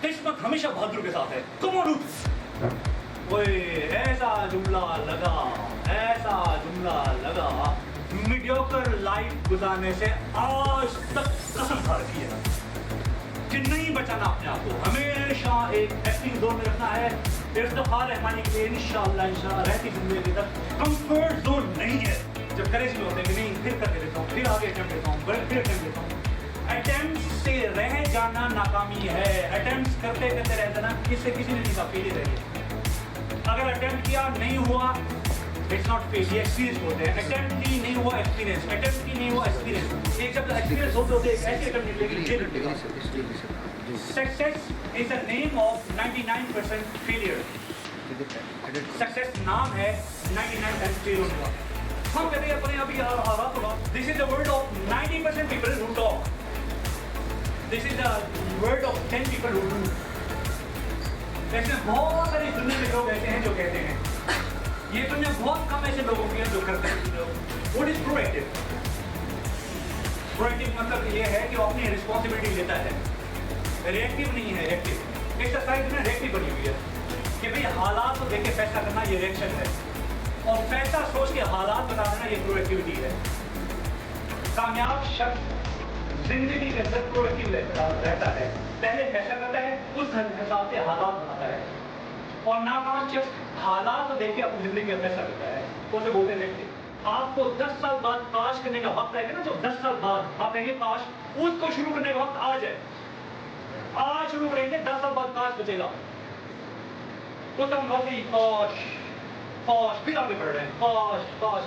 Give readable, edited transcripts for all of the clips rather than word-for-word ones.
قسمت ہمیشہ بہادر کے ساتھ ہے. کم آن ایسا جملہ لگا میڈیوکر لائف گزارنے سے آج تک قسم کھا رکھی ہے کہ نہیں بچانا اپنے آپ کو. ہمیشہ ایک ایکٹنگ زون میں رکھنا ہے. افتخار رحمانی کے لیے انشاءاللہ رہتی زندگی تک کمفرٹ زون نہیں ہے. جب کریجی ہوتے ہیں کہ نہیں پھر کر کے دیتا ہوں, پھر آگے اٹیمپٹ دیتا ہوں, پھر اٹیمپٹ دیتا ہوں. اٹیمپٹ سے رہ جانا ناکامی ہے. اٹیمپٹ کرتے کرتے رہ جانا کس سے کسی نے نہیں کہا فیلئر ہے. اگر اٹیمپٹ کیا نہیں ہوا اٹس ناٹ فیل, یہ ایکسپیرینس ہوتے ہیں. اٹیمپٹ کی نہیں ہوا ایکسپیرینس, اٹیمپٹ کی نہیں ہوا ایکسپیرینس. ایک جب ایکسپیرینس ہوتے ہوتے ایک ایسی اٹیمپٹ نکلے گی یہ نکلے گا. Success is a name of 99% failure. Success نام ہے 99% فیل ہونے کا. ہم کہتے ہیں اپنے ابھی آواز ہوگا this is the word of 90% people who talk, this is the word of 10 people who do. ایسے بہت ساری دنیا میں لوگ ایسے ہیں جو کہتے ہیں. یہ دنیا بہت کم ایسے لوگوں کی ہیں جو کرتے ہیں. What is pro active? Pro active مطلب یہ ہے کہ وہ اپنی رسپانسبلٹی لیتا ہے. ری ایکٹیو نہیں ہے, ایکٹیو. ایکسرسائز میں ری ایکٹیو بنی ہوئی ہے کہ بھئی حالات کو دیکھ کے فیصلہ کرنا یہ ریئیکشن ہے, اور فیصلہ سوچ کے حالات بتا دینا یہ پرو ایکٹیویٹی ہے. کامیاب شخص زندگی کے اندر پرو ایکٹیو رہتا ہے. پہلے فیصلہ کرتا ہے, اس حساب سے حالات بناتا ہے. اور ناکام شخص حالات کو دیکھ کے اپنی زندگی کا فیصلہ کرتا ہے. اسے بولتے ہیں ریئیکٹیو. آپ کو 10 سال بعد کاش کرنے کا وقت آئے گا نا, جو 10 سال بعد آپ کہیں گے کاش, اس کو شروع کرنے کا وقت آج ہے. آج شروع کریں گے, 10 سال بعد کاش بچے گا. تو تم ہوگی کاش کاش, پھر آگے بڑھ رہے ہیں کاش کاش.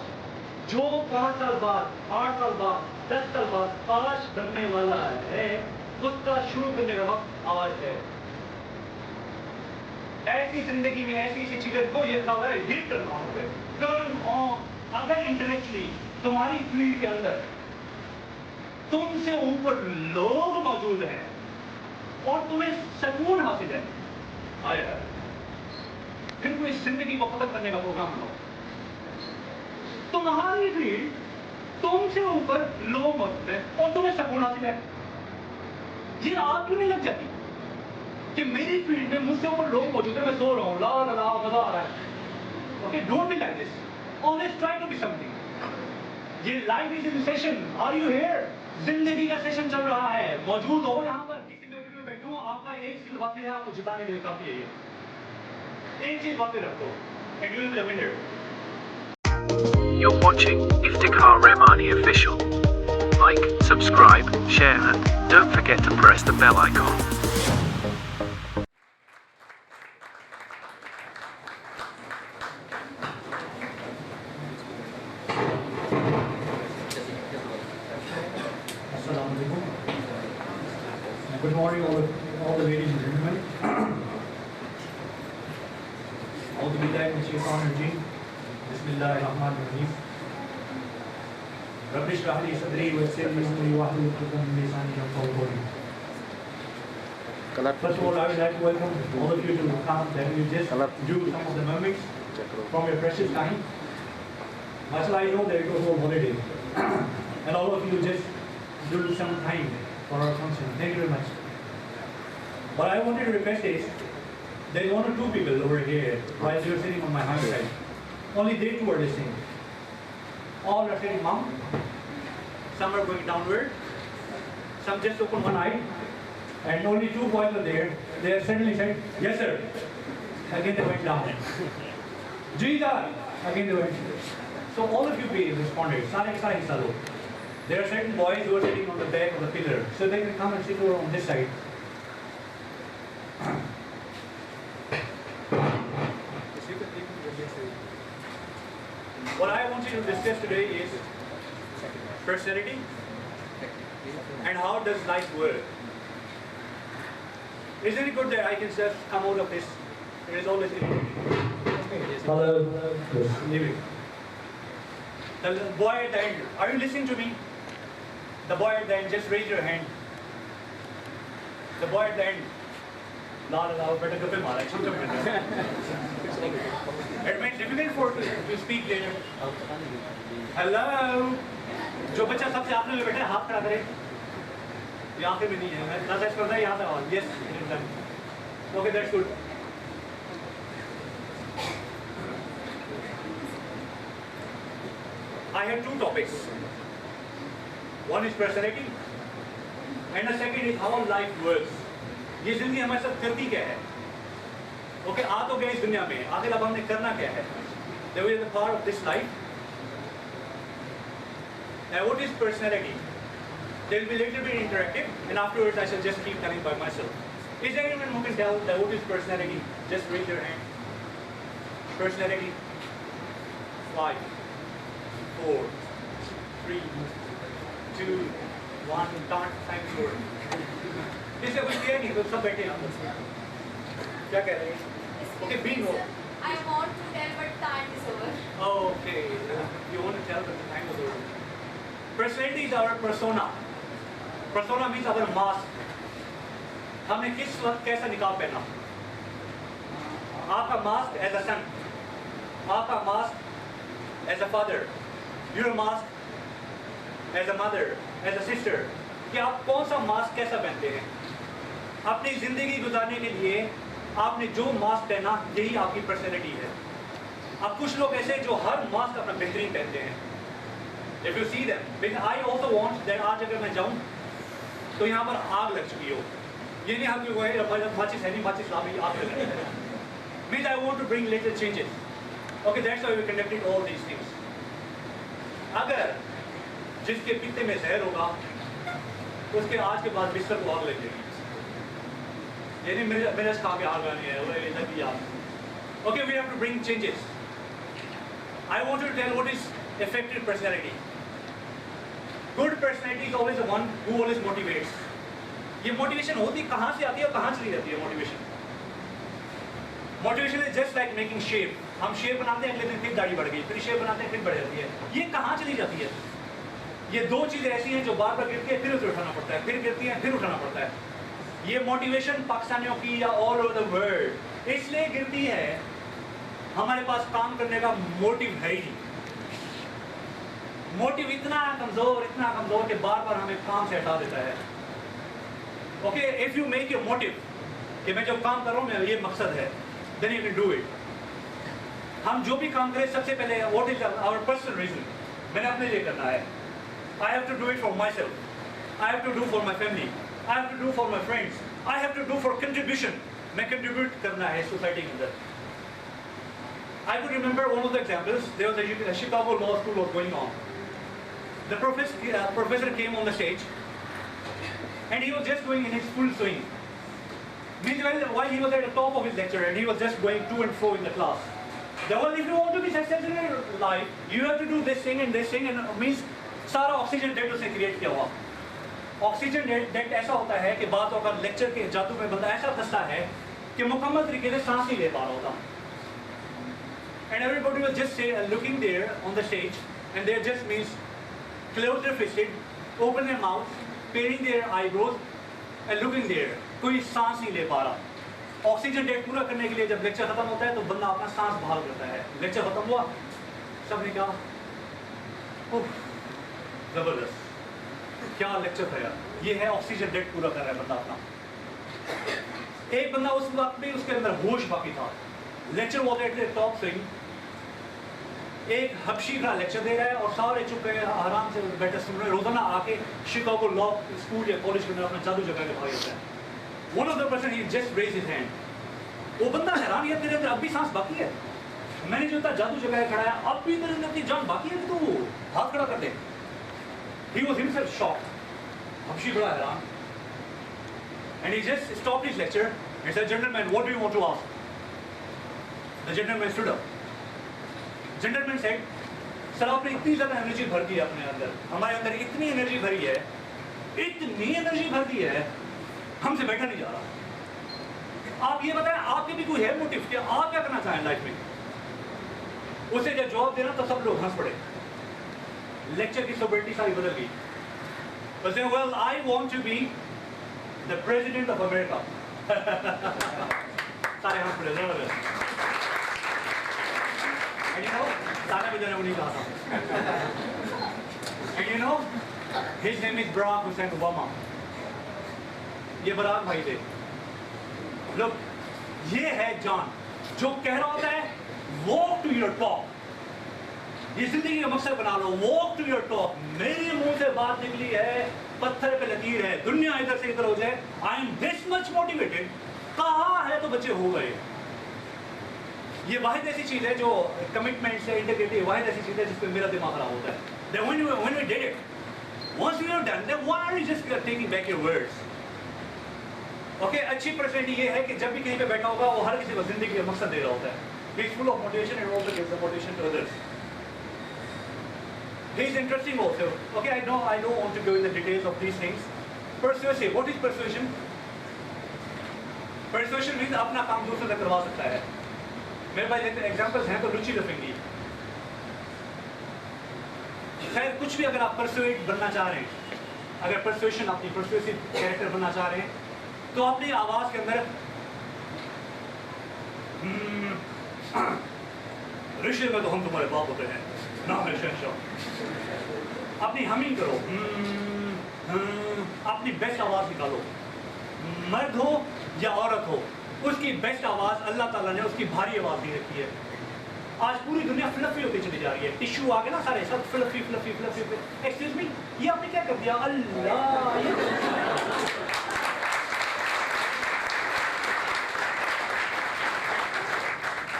جو 5 سال بعد 8 سال بعد 10 سال بعد کاش بننے والا ہے, اس کا شروع کرنے کا وقت آج ہے. ایسی زندگی میں ایسی ایسی چیزیں کو یہ کہا ہے ہٹ کرنا ہوگا. Turn on. اگر انٹلیکچولی تمہاری فیلڈ کے اندر تم سے اوپر لوگ موجود ہیں اور تمہیں سکون حاصل ہے, آیا پھر کوئی زندگی کو ختم کرنے کا پروگرام بناؤ. تمہاری فیلڈ تم سے اوپر لوگ موجود ہیں اور تمہیں سکون حاصل ہے. یہ آپ کیوں نہیں لگ جاتی کہ میری فیلڈ میں مجھ سے اوپر لوگ موجود ہیں, میں سو رہا ہوں, لا لا لا مزہ آ رہا ہے. Okay, don't be like this, always try to be something. یہ life is in session, are you here? زندگی کا سیشن چل رہا ہے, موجود ہو یہاں پر. کسی میں بیٹھوں, آپ کا ایک چیز باقی ہے, آپ کو جتانے کے لیے کافی ہے. یہ ایک چیز باقی رکھو, and you will be winner. You're watching Iftikhar Rahmani Official. Like, subscribe, share, and don't forget to press the bell icon. Good morning, all the ladies and gentlemen. أعوذ بالله من الشيطان الرجيم. بسم الله الرحمن الرحيم. رب اشرح لي صدري ويسر لي أمري واحلل عقدة من لساني يفقهوا قولي. First of all, I would like to welcome all of you to come and you just do some of the mimics from your precious time. Mashallah, I know that it was all holiday, and all of you just do some time for our function. Thank you very much. What I wanted to request is, there is 1 or 2 people over here while you are sitting on my high side. Only they 2 are listening. All are sitting down. Some are going downward. Some just open one eye. And only 2 boys are there. They are suddenly said, yes sir. Again they went down. Jida. Again they went. So all of you be responded. Sare ka hissa lo. There are certain boys who are sitting on the back of the pillar, so they can come and sit over on this side. What I want you to discuss today is personality and how does life work. Isn't it good that I can just come out of this? It is always hello. Leaving. The boy at the end, are you listening to me? The boy at the end, just raise your hand. The boy at the end. La la la, better go mara. It makes difficult for to speak later. Hello. جو بچہ سب سے آخر میں بیٹھا ہے ہاتھ کھڑا کرے. یہ آخر میں نہیں ہے. میں نظر کرتا ہے یہاں سے. Yes. Okay, that's good. I have two topics. One is personality, and the second is how life works. ये जिंदगी हमारे साथ करती क्या है? Okay, आ तो गए इस दुनिया में, आखिर अब हमने करना क्या है? That we are the part of this life. Now, what is personality? There will be a little bit interactive, and afterwards I shall just keep telling by myself. Is there anyone who can tell that what is personality? Just raise your hand. Personality. 5, 4, 3, 2, 1. Time is over. इससे कुछ किया नहीं तो सब बैठे हैं क्या कह रहे हैं? Okay, bingo. I want to tell but time is over. Okay, you want to tell that the time is over. Personality is our persona. Persona means our mask. हमने किस वक्त कैसा निकाब पहना? आपका mask as a son, आपका mask as a father, your mask as a mother, as a sister. कि आप कौन सा मास्क कैसा पहनते हैं? अपनी जिंदगी गुजारने के लिए आपने जो मास्क पहना यही आपकी पर्सनैलिटी है. अब कुछ लोग ऐसे जो हर मास्क अपना बेहतरीन पहनते हैं. If you see them, because I also want that आज अगर मैं जाऊँ तो यहाँ पर आग लग चुकी हो. ये नहीं आप लोग माचिस है नहीं माचिस ला भी आग लग रही है. Means I want to bring little changes. Okay, that's why we conducted all these things. अगर जिसके पित्ते में जहर होगा उसके आज के बाद बिस्तर को आग लग जाएगी. यानी मेरे खा के आग आनी है वो लगी आग. Okay, we have to bring changes. I want to tell what is effective personality. Good personality is always the one who always motivates. ये motivation होती कहाँ से आती है और कहाँ चली जाती है motivation? Motivation is just like making shape. हम shape बनाते हैं अगले दिन फिर दाढ़ी बढ़ गई, फिर shape बनाते हैं फिर बढ़ जाती है. ये कहाँ चली जाती है? ये दो चीजें ऐसी हैं जो बार बार गिरती है फिर उसे उठाना पड़ता है, फिर गिरती है फिर उठाना पड़ता है. ये मोटिवेशन पाकिस्तानियों की या ऑल ओवर द वर्ल्ड इसलिए गिरती है हमारे पास काम करने का मोटिव है ही नहीं. मोटिव इतना कमजोर कि बार बार हमें काम से हटा देता है. Okay, if you make your motive कि मैं जब काम कर रहा हूँ मैं ये मकसद है, then you can do it. हम जो भी काम करें सबसे पहले what is our personal reason. मैंने अपने लिए करना है. I have to do it for myself. I have to do for my family. I have to do for my friends. I have to do for contribution. मैं contribute करना है society के अंदर. I could remember one of the examples. There was a Chicago law school was going on. The professor came on the stage, and he was just going in his full swing. Meanwhile, while he was at the top of his lecture, and he was just going to and fro in the class. Well, if you want to be successful in your life, you have to do this thing, and means सारा oxygen date उसने create किया हुआ. Oxygen date ऐसा होता है कि बात होकर लेक्चर के जादू में बंदा ऐसा फंसता है कि मुकम्मल तरीके से सांस नहीं ले पा रहा होता. And everybody was just looking there on the stage and there just means close their faces, open their mouth, pairing their eyebrows and looking there. कोई सांस नहीं ले पा रहा. ऑक्सीजन डेट पूरा करने के लिए जब लेक्चर खत्म होता है तो बंदा अपना सांस बहाल करता है. लेक्चर खत्म हुआ, सबने कहा जबरदस्त, क्या लेक्चर था यार. ये है ऑक्सीजन डेट पूरा कर रहा है बंदा अपना. एक बंदा उस वक्त भी उसके अंदर होश बाकी था. लेक्चर वो एट द टॉप स्विंग, एक हबशी का लेक्चर दे रहा है और सारे चुप गए आराम से बैठे सुन रहे. रोजाना आके शिकागो लॉ स्कूल या कॉलेज के अंदर अपना जादू जगह के भाई होता है. One of the person he just raise his hand. वो बंदा हैरान, यार तेरे अंदर अब भी सांस बाकी है. मैंने जो इतना जादू जगह खड़ा है अब भी तेरे अंदर अपनी जान बाकी है, तो हाथ खड़ा कर दे. He was himself shocked. Habshi bada हैरान. And he just stopped his lecture and said, "Gentlemen, what do you want to ask?" The gentleman stood up. Gentleman said, "Sir, आपने इतनी ज़्यादा एनर्जी भर दी है अपने अंदर, हमारे अंदर इतनी एनर्जी भरी है, इतनी एनर्जी भर दी है, हमसे बैठा नहीं जा रहा. आप ये बताएं, आपके भी कोई है मोटिव कि आप क्या करना चाहें लाइफ में?" उसे जब जवाब देना तो सब लोग हंस पड़े. लेक्चर की सोबरिटी सारी बदल गई. But saying, well, I want to be the president of America. सारे हंस पड़े जबरदस्त. And you know, ताना भी देने को नहीं कहा था. And you know, his name is Barack Hussein Obama. ये बराक भाई थे. Look, یہ ہے جان جو کہہ رہا ہوتا ہے walk to your top. یہ زندگی کا مقصد بنا لو, walk to your top. میرے منہ سے بات نکلی ہے, پتھر پہ لکیر ہے, دنیا ادھر سے ادھر ہو جائے, I am this much motivated. کہا ہے تو بچے ہو گئے. یہ واحد ایسی چیز ہے جو کمٹمنٹ سے انٹیگریٹی, واحد ایسی چیز ہے جس پہ میرا دماغ خراب ہوتا ہے. Then when we did it, once we have done, then why are you just taking back your words? Okay, اچھی پرسنالٹی یہ ہے کہ جب بھی کہیں پہ بیٹھا ہوگا وہ ہر کسی کو زندگی کا مقصد دے رہا ہوتا ہے. He is full of motivation and also gives the motivation to others. He is interesting also. Okay, I don't want to go in the details of these things. Persuasive. What is persuasion? Persuasion means اپنا کام دوسرے سے کروا سکتا ہے. میرے پاس examples ہیں تو لچی لفنگی. خیر کچھ بھی اگر آپ پرسویٹ بننا چاہ رہے ہیں, اگر پرسویشن اپنی پرسویسو کیریکٹر بننا چاہ رہے ہیں تو اپنی آواز کے اندر رشتے میں تو ہم تمہارے باپ ہوتے ہیں, نام ہے شہنشاہ. اپنی ہمنگ کرو, اپنی بیسٹ آواز نکالو. مرد ہو یا عورت ہو, اس کی بیسٹ آواز اللہ تعالیٰ نے اس کی بھاری آواز دی رکھی ہے. آج پوری دنیا فلفی ہوتی چلی جا رہی ہے. ٹشو آ گئے نا سارے, سب fluffy fluffy fluffy. Excuse me, یہ آپ نے کیا کر دیا؟ اللہ,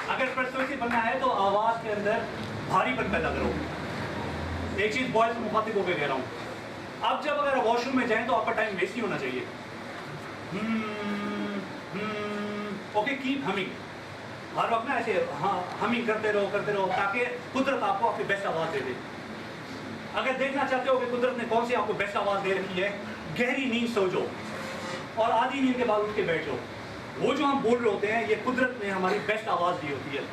اگر پرسویسو بننا ہے تو آواز کے اندر بھاری پن پیدا کرو. ایک چیز بوائز کو مخاطب ہو کے کہہ رہا ہوں, اب جب اگر واش روم میں جائیں تو آپ کا ٹائم ویسٹ نہیں ہونا چاہیے. Okay, cap humming. ہر وقت نا ایسے ہمنگ کرتے رہو تاکہ قدرت آپ کو اپنی بیسٹ آواز دے دے. اگر دیکھنا چاہتے ہو کہ قدرت نے کون سی آپ کو بیسٹ آواز دے رکھی ہے, گہری نیند سو جاؤ اور آدھی نیند کے بعد اٹھ کے بیٹھ جاؤ. وہ جو ہم بول رہے ہوتے ہیں یہ قدرت نے ہماری بیسٹ آواز دی ہوتی ہے.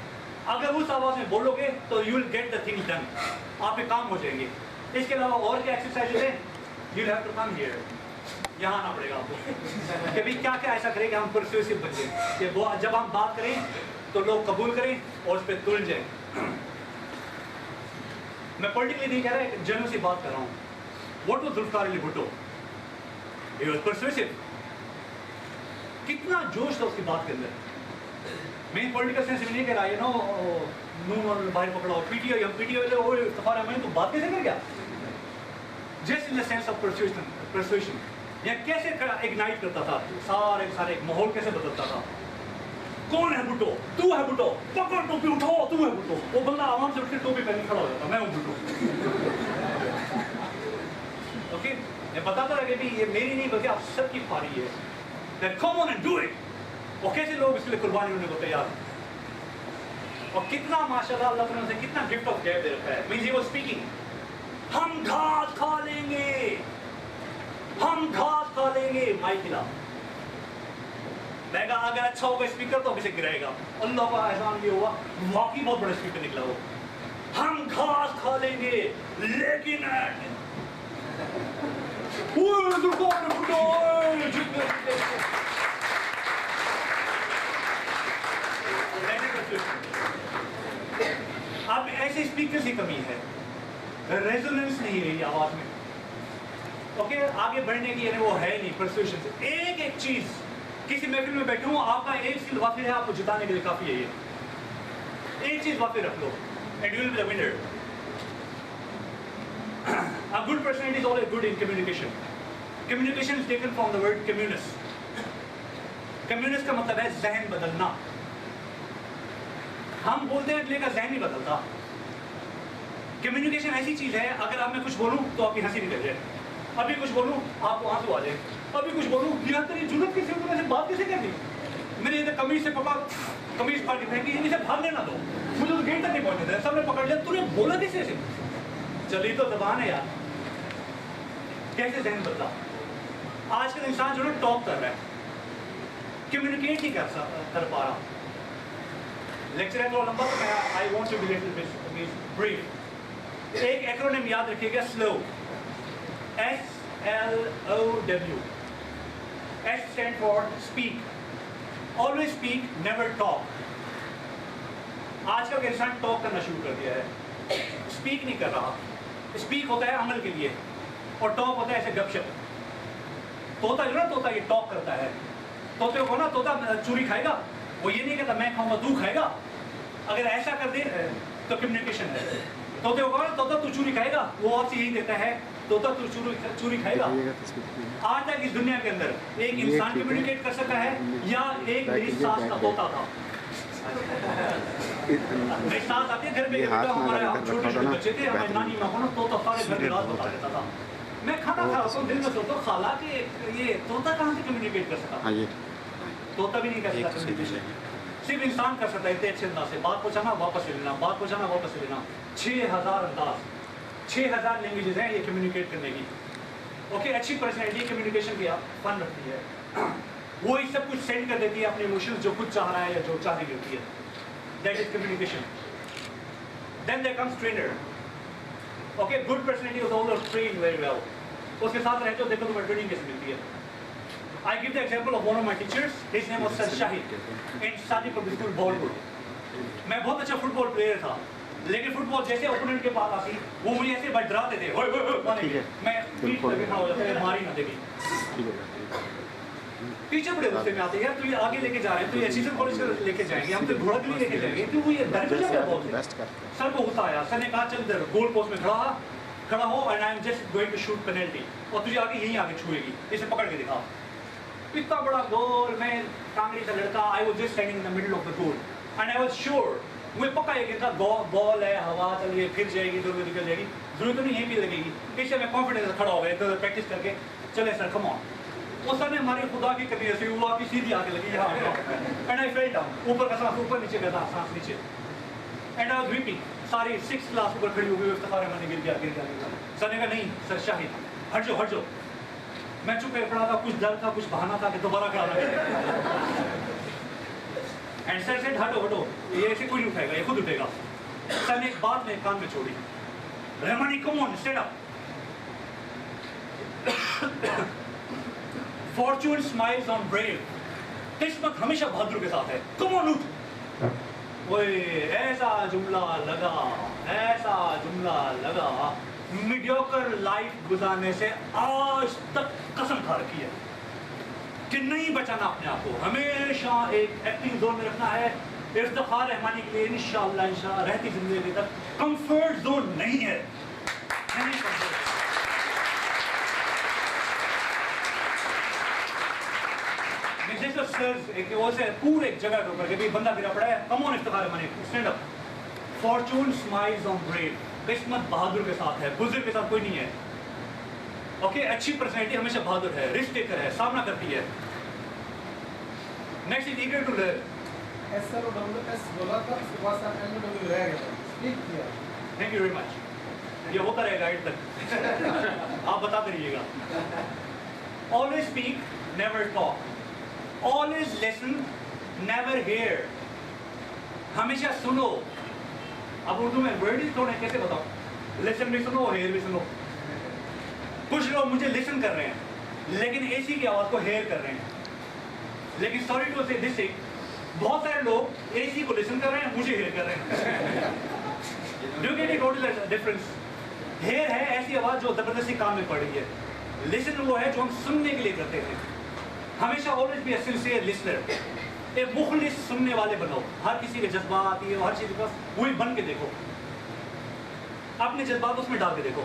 اگر اس آواز میں بولو گے تو you will get the thing done, آپ کے کام ہو جائیں گے. اس کے علاوہ اور کیا ایکسرسائز ہے, you have to come here, یہاں آنا پڑے گا آپ کو کہ بھائی کیا کیا ایسا کرے کہ ہم پرسویسو بن جائیں, کہ وہ جب ہم بات کریں تو لوگ قبول کریں اور اس پہ تل جائیں. میں پولیٹیکلی نہیں کہہ رہا, ایک جنرل سی بات کر رہا ہوں. What was Zulfikar Ali Bhutto? He was persuasive. کتنا جوش تھا اس کی بات کے اندر. میں پولیٹیکل سینس میں نہیں کہہ رہا یہ نو نون باہر پکڑاؤ, پی ٹی آئی سفارا میں تو بات کیسے کر گیا, just in the sense of persuasion. یا کیسے اگنائٹ کرتا تھا سارے ایک ماحول کیسے بدلتا تھا. کون ہے بھٹو؟ تو ہے بھٹو, پکڑ ٹوپی اٹھاؤ, تو ہے بھٹو. وہ بندہ عوام سے اٹھ کے ٹوپی پہن کے کھڑا ہو جاتا, میں ہوں بھٹو. اوکے, میں بتاتا رہا کہ یہ میری نہیں بلکہ آپ سب کی پاری ہے. Then come on and do it. اور کیسے لوگ اس کے لیے قربانی ہونے کو تیار ہیں. اور کتنا ماشاءاللہ اللہ تعالیٰ نے کتنا گفٹ آف گیپ دے رکھا ہے. Means he was speaking. ہم گھاس کھا لیں گے, ہم گھاس کھا لیں گے. مائک ہلا. میں کہا اگر اچھا ہوگا اسپیکر تو کسے گرائے گا. اللہ کا احسان یہ ہوا, واقعی بہت بڑا اسپیکر نکلا وہ. ہم گھاس کھا لیں گے لیکن اب ایسے اسپیکر کی کمی ہے, ریزوننس نہیں رہی آواز میں. اوکے, آگے بڑھنے کی یعنی وہ ہے نہیں پرسویشن سے. ایک چیز کسی محفل میں بیٹھے ہوں, آپ کا ایک اسکل واقع ہے, آپ کو جتانے کے لیے کافی ہے. یہ ایک چیز واقع رکھ لو and you will be the winner. A good personality is always good in communication. Communication is taken from the word communis. Communis کا مطلب ہے ذہن بدلنا. ہم بولتے ہیں اگلے کا ذہن نہیں بدلتا. کمیونیکیشن ایسی چیز ہے, اگر آپ میں کچھ بولوں تو آپ کی ہنسی نکل جائے, ابھی کچھ بولوں آپ کو آنسو آ جائے, ابھی کچھ بولوں یہاں تیری جرت کسی کو ایسے بات کیسے کر دی, میں نے ادھر قمیض سے پکڑا, قمیض پھاڑ کے پھینکی, اسے بھاگنے نہ دو, مجھے تو گیٹ تک نہیں پہنچنے دے, سب نے پکڑ لیا, تو نے بولا کیسے ایسے. چلی تو زبان ہے یار. کیسے ذہن بدلا. آج کل انسان جو ہے ٹاک کر رہا ہے, کمیونیکیٹ نہیں کر پا رہا. لیکچر ہے تھوڑا لمبا, تو میں I want to be little brief. ایک ایکرونیم یاد رکھیے گا, سلو, SLOW. S stand for speak. Always speak, never talk. آج کل کا انسان ٹاک کرنا شروع کر دیا ہے, اسپیک نہیں کر رہا. اسپیک ہوتا ہے عمل کے لیے اور ٹاک ہوتا ہے ایسے گپ شپ. طوطا جو نا, طوطا یہ ٹاک کرتا ہے. طوطے کو نا, طوطا چوری کھائے گا, وہ یہ نہیں کہتا میں کھاؤں گا تو کھائے گا. اگر ایسا کر دے تو کمیونیکیشن ہے. طوطے کو کہا طوطا تو چوری کھائے گا, وہ آپ سے یہی دیتا ہے طوطا تو چوری کھائے گا. آج تک اس دنیا کے اندر ایک انسان کمیونیکیٹ کر سکتا ہے یا ایک میری ساس کا طوطا تھا. میری ساس آتی ہے گھر میں, ہمارے چھوٹے چھوٹے بچے تھے, ہماری نانی ماں کو نا طوطا سارے گھر میں رات بتا دیتا تھا. میں کھانا کھا رہا ہوں, دل میں سوچتا ہوں خالہ کہ یہ طوطا کہاں سے کمیونیکیٹ کر سکتا. طوطا بھی نہیں کر سکتا کمیونیکیشن, صرف انسان کر سکتا ہے اتنے اچھے انداز سے. بات پہنچانا واپس لے لینا, بات پہنچانا واپس لے لینا. 6000 انداز, 6000 لینگویجز ہیں یہ کمیونیکیٹ کرنے کی. اوکے, اچھی پرسنالٹی کمیونیکیشن کی فن رکھتی ہے, وہ یہ سب کچھ سینڈ کر دیتی ہے اپنے ایموشنز جو خود چاہ رہا ہے یا جو چاہ رہی ہوتی ہے. That is communication. Then there comes trainer. Okay, good personality is always train very well. اس کے ساتھ رہتے ہو, دیکھو تمہیں ٹریننگ کیسے ملتی ہے. I give the example of one of my teachers. His name was Sir Shahid in Sadi Public School, Bollywood. میں بہت اچھا فٹ بال پلیئر تھا, لیکن فٹ بال جیسے اوپوننٹ کے پاس آتی وہ مجھے ایسے بڑھ ڈراتے تھے, میں پیٹ کر کے کھڑا ہو جاتا, ماری نہ دے گی. ٹیچر بڑے غصے میں آتے ہیں, یار تو یہ آگے لے کے جا رہے ہیں, تو یہ ایسیسن کالج لے کے جائیں گے, ہم تو گھوڑا کے لیے لے کے جائیں گے, تو وہ یہ ڈر کے جا رہا ہے. سر کو غصہ آیا, سر نے کہا چل ادھر گول پوسٹ میں کھڑا ہو, and I am just going to shoot penalty, اور تجھے آگے یہیں آگے چھوئے گی, اسے پکڑ کے دکھا. اتنا بڑا گول, میں کانگڑی کا لڑکا, I was just standing in the middle of the goal, and I was sure, مجھے پکا ہے کہ بال ہے, ہوا چلیے پھر جائے گی, دور نکل جائے گی, ضرورت نہیں یہیں بھی لگے گی. اس سے میں کانفیڈنس کھڑا ہو گیا, ادھر پریکٹس کر کے چلے سر کم آن. وہ سر نے ہماری خدا کی کمی ایسی, وہ آپ کی سیدھی آ کے لگی یہاں, اینڈ آئی فیل ڈاؤن, اوپر کا سانس اوپر, نیچے کا سانس نیچے, اینڈ آئی واز ویپنگ. ساری 6th کلاس اوپر کھڑی ہو گئی, افتخار میں نے گر گیا. سر نے کہا نہیں سر شاہد ہٹ جاؤ. میں چپ کر پڑا تھا, کچھ ڈر تھا, کچھ بہانا تھا کہ دوبارہ کھڑا نہ کرے. اینڈ سر سیڈ ہٹو, یہ ایسے کوئی نہیں اٹھائے گا, یہ خود اٹھے گا. سر نے ایک بات میرے کان میں چھوڑی, رحمانی کم آن اسٹینڈ اپ. فارچون اسمائلز آن بریو. قسمت ہمیشہ بہادر کے ساتھ ہے, کم آن اٹھ. ایسا جملہ لگا میڈیوکر لائف گزارنے سے آج تک قسم کھا رکھی ہے کہ نہیں بچانا اپنے آپ کو, ہمیشہ ایک ایکٹنگ زون میں رکھنا ہے. افتخار رحمانی کے لیے انشاءاللہ رہتی زندگی تک کمفرٹ زون نہیں ہے. پورے جگہ کے اوپر کہ بندہ گرا پڑا ہے, کم آن افتخار رحمانی اسٹینڈ اپ. فارچون اسمائلز آن بریو. قسمت بہادر کے ساتھ ہے, بزرگ کے ساتھ کوئی نہیں ہے. اوکے, اچھی پرسنالٹی ہمیشہ بہادر ہے, رسک ٹیکر ہے, سامنا کرتی ہے. Next is eager to learn. Thank you very much. یہ ہوتا رہے گا ایٹ تک, آپ بتاتے رہیے گا. Always speak never talk. Always listen never hear. ہمیشہ سنو. اب اردو میں ورڈ ہی تھوڑے کیسے بتاؤ, لسن بھی سنو, ہیئر بھی سنو. کچھ لوگ مجھے لسن کر رہے ہیں لیکن اے سی کی آواز کو ہیئر کر رہے ہیں. لیکن سوری ٹو سے دس تھنگ, بہت سارے لوگ اے سی کو لسن کر رہے ہیں, مجھے ہیئر کر رہے ہیں. Do you get it, what is the difference? Hear ہے ایسی آواز جو زبردستی کان میں پڑ رہی ہے. لسن وہ ہے جو ہم سننے کے لیے کرتے ہیں. ہمیشہ always be a sincere listener. ایک مخلص سننے والے بنو. ہر کسی کے جذبات یہ ہر چیز کا وہی بن کے دیکھو, اپنے جذبات اس میں ڈال کے دیکھو.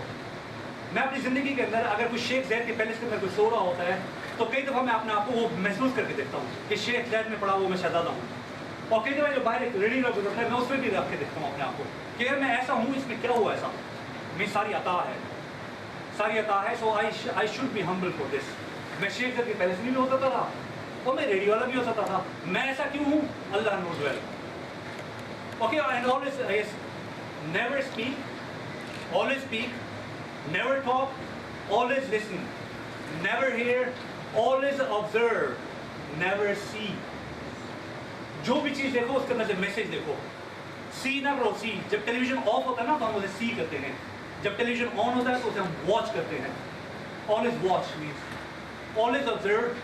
میں اپنی زندگی کے اندر اگر کوئی شیخ زید کے پیلس کے اندر کوئی سو رہا ہوتا ہے تو کئی دفعہ میں اپنے آپ کو وہ محسوس کر کے دیکھتا ہوں کہ شیخ زید میں پڑا وہ میں شہزادہ ہوں. اور کئی دفعہ جو باہر ایک ریڈی روڈ گزرتا ہے میں اس میں بھی رکھ کے دیکھتا ہوں اپنے آپ کو کہ میں ایسا ہوں, اس میں کیا ہوا ایسا. میری ساری عطا ہے. So I should be humble for this. میں شیخ زید کے پیلس میں بھی ہو سکتا تھا اور میں ریڈیو والا بھی ہو سکتا تھا. میں ایسا کیوں ہوں, اللہ knows well. Okay, and always never speak, never talk, always listen, never hear, always observe, never see. جو بھی چیز دیکھو اس کے اندر سے میسج دیکھو. سی نہ کرو. سی جب ٹیلی ویژن آف ہوتا ہے نا تو ہم اسے سی کرتے ہیں, جب ٹیلی ویژن آن ہوتا ہے تو اسے ہم واچ کرتے ہیں. always watch means always observe,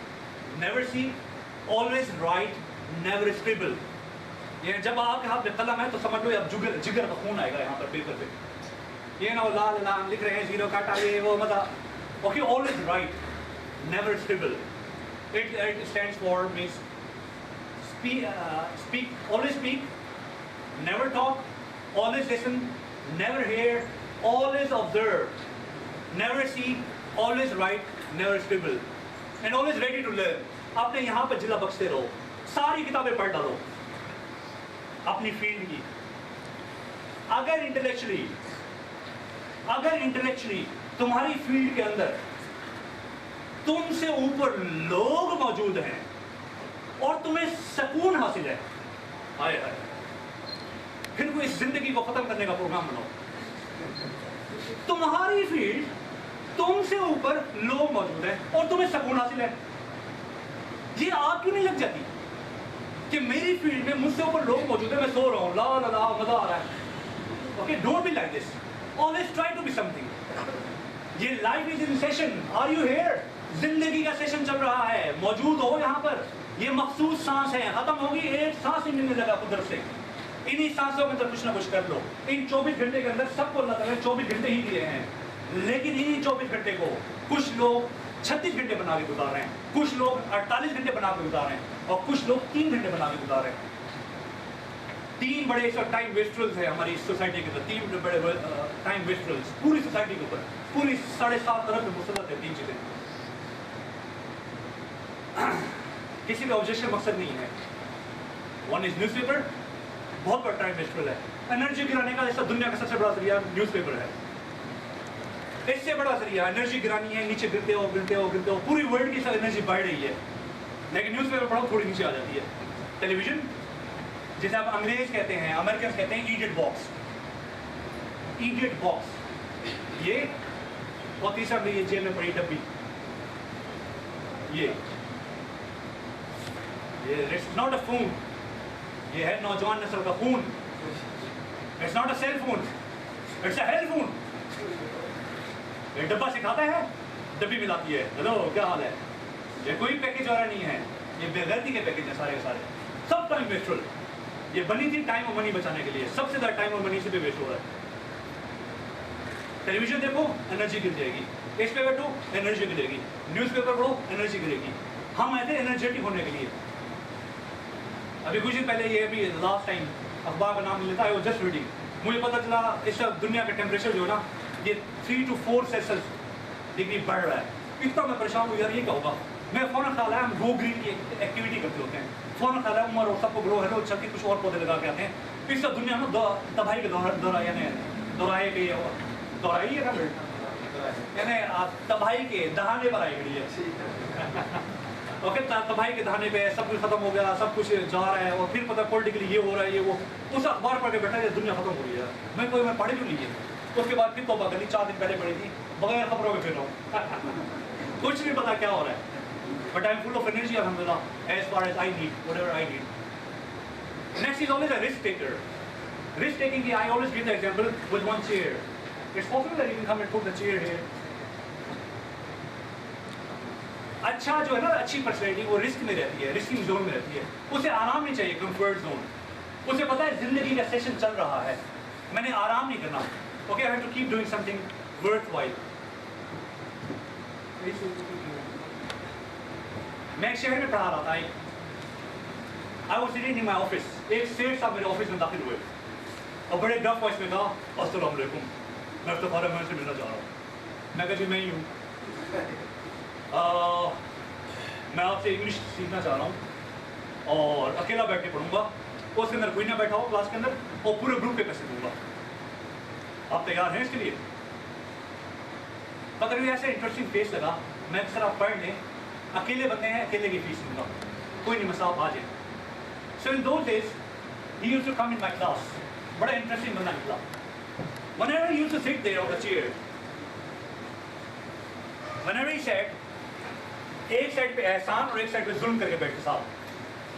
never see, always write, never scribble. یہ جب آپ کے ہاتھ میں قلم ہے تو سمجھ لو اب جگر کا خون آئے گا یہاں پر پیپر پہ. یہ نہ لال لام لکھ رہے ہیں, زیرو کاٹا, یہ وہ مطلب. Okay, always write, never scribble. It stands for means always speak, never talk, always listen, never hear, always observe, never see, always write, never scribble, and always ready to learn. आपने यहाँ पर जिला बख्शते रहो, सारी किताबें पढ़ डालो अपनी फील्ड की. अगर इंटेलेक्चुअली तुम्हारी फील्ड के अंदर तुमसे ऊपर लोग मौजूद हैं और तुम्हें सुकून हासिल है, हाय हाय, फिर कोई इस जिंदगी को खत्म करने का प्रोग्राम बनाओ. तुम्हारी फील्ड तुमसे ऊपर लोग मौजूद हैं और तुम्हें सुकून हासिल है, ये आग क्यों नहीं लग जाती कि मेरी फील्ड में मुझसे ऊपर लोग मौजूद हैं, मैं सो रहा हूँ, ला ला ला, मजा आ रहा है. Okay, don't be like this, always try to be something. ये life is in session, are you here? जिंदगी का सेशन चल रहा है, मौजूद हो यहाँ पर. ये मखसूस सांस है, खत्म होगी, एक सांस ही मिलने लगा कुदरत से. इन्हीं सांसों के अंदर कुछ ना कुछ कर लो. इन 24 घंटे के अंदर सबको अल्लाह ताला ने 24 घंटे ही दिए हैं, लेकिन इन्हीं 24 घंटे को कुछ लोग 36 घंटे बना के गुजार रहे हैं, कुछ लोग 48 घंटे बना के गुजार रहे हैं, और कुछ लोग 3 घंटे बना के गुजार रहे हैं. 3 बड़े टाइम वेस्टर्स है हमारी सोसाइटी के अंदर, 3 बड़े टाइम वेस्टर्स पूरी सोसाइटी के ऊपर, पूरी 7.5 अरब में मुसलत है 3 चीजें. किसी का ऑब्जेक्शन मकसद नहीं है. वन इज न्यूज़पेपर, बहुत बड़ा टाइम वेस्टर है. एनर्जी गिराने का ऐसा दुनिया का सबसे बड़ा जरिया न्यूज़पेपर है. इससे बड़ा जरिया एनर्जी गिरानी है, नीचे गिरते हो गिरते हो गिरते हो, पूरी वर्ल्ड की सब एनर्जी बढ़ रही है, लेकिन न्यूज़पेपर पढ़ो थोड़ी नीचे आ जाती है. टेलीविजन, जिसे आप अंग्रेज कहते हैं, अमेरिकन कहते हैं इडियट बॉक्स, इडियट बॉक्स. ये और तीसरा ये जेब में पड़ी डब्बी, ये इट्स नॉट अ फोन, ये है नौजवान नस्ल का खून. It's not a cell phone, it's a hell phone. ये डब्बा सिखाता है, डब्बी मिलाती है, हेलो क्या हाल है. ये कोई पैकेज वाला नहीं है, ये बेगैरती के पैकेज है सारे के सारे, सब टाइम वेस्टल. ये बनी थी टाइम और मनी बचाने के लिए, सबसे ज़्यादा टाइम और मनी से भी वेस्ट हो रहा है. टेलीविजन देखो, एनर्जी गिर जाएगी. इस पे बैठो, एनर्जी गिरेगी. न्यूज़पेपर पढ़ो, एनर्जी गिरेगी. हम आए थे एनर्जेटिक होने के लिए. अभी कुछ दिन पहले, ये अभी लास्ट टाइम अखबार का नाम लेता है, वो जस्ट रीडिंग, मुझे पता चला इस दुनिया का टेम्परेचर जो है ना, ये 3 to 4 सेल्सियस डिग्री बढ़ रहा है. इतना मैं परेशान हूँ यार, ये क्या होगा. मैं फ़ौरन ख्याल आया, हम गो ग्रीन की एक्टिविटी करते होते हैं, फ़ौरन ख्याल आया उमर और सबको ग्रो हेलो चल के कुछ और पौधे लगा के आते हैं. इस सब दुनिया में तबाही के दोहराए के दोहराई है ना, यानी तबाही के दहाने पर आई गई है. ओके, तबाही के दहाने पे सब कुछ खत्म हो गया, सब कुछ जा रहा है, और फिर पता पॉलिटिकली ये हो रहा है, ये वो. उस अखबार पढ़ के बैठा है, दुनिया खत्म हो रही है. मैं पढ़ी क्यों नहीं है. उसके बाद फिर तौबा कर ली, 4 दिन पहले पढ़ी थी, बगैर खबरों में फिर रहा हूँ. कुछ नहीं पता क्या हो रहा है, but I am full of energy अल्हम्दुलिल्लाह, as far as I need whatever I need. Next is always a risk taker. Risk taking की I always give the example with one chair. It's possible that you can come and put the chair here. अच्छा जो है ना, अच्छी personality वो risk में रहती है, रिस्किंग जोन में रहती है. उसे आराम नहीं चाहिए, कंफर्ट जोन. उसे पता है जिंदगी का सेशन चल रहा है, मैंने आराम नहीं करना. Okay, I have to keep doing something worthwhile. मैं एक शहर में पढ़ा रहा था. I was sitting in my office. एक सेठ साहब मेरे ऑफिस में दाखिल हुए और बड़े गफ वॉइस में कहा, अस्सलाम वालेकुम, मैं इफ्तिखार अहमद से मिलना चाह रहा हूँ. मैं कहा जी मैं ही हूँ, मैं आपसे इंग्लिश सीखना चाह रहा हूँ और अकेला बैठ के पढ़ूंगा, उसके अंदर कोई ना बैठा हो क्लास के अंदर, और पूरे ग्रुप के पैसे दूंगा. आप तैयार हैं इसके लिए? पता नहीं ऐसे इंटरेस्टिंग फेस लगा. मैं सर आप पढ़ लें, अकेले बंदे हैं, अकेले की फीस दूंगा, कोई नहीं मसला, आप आ जाए. So in those days he used to come in my class. बड़ा इंटरेस्टिंग बंदा निकला. Whenever he used to sit there on the chair, whenever he sat, एक साइड पे एहसान और एक साइड पे जुल्म करके बैठे साहब,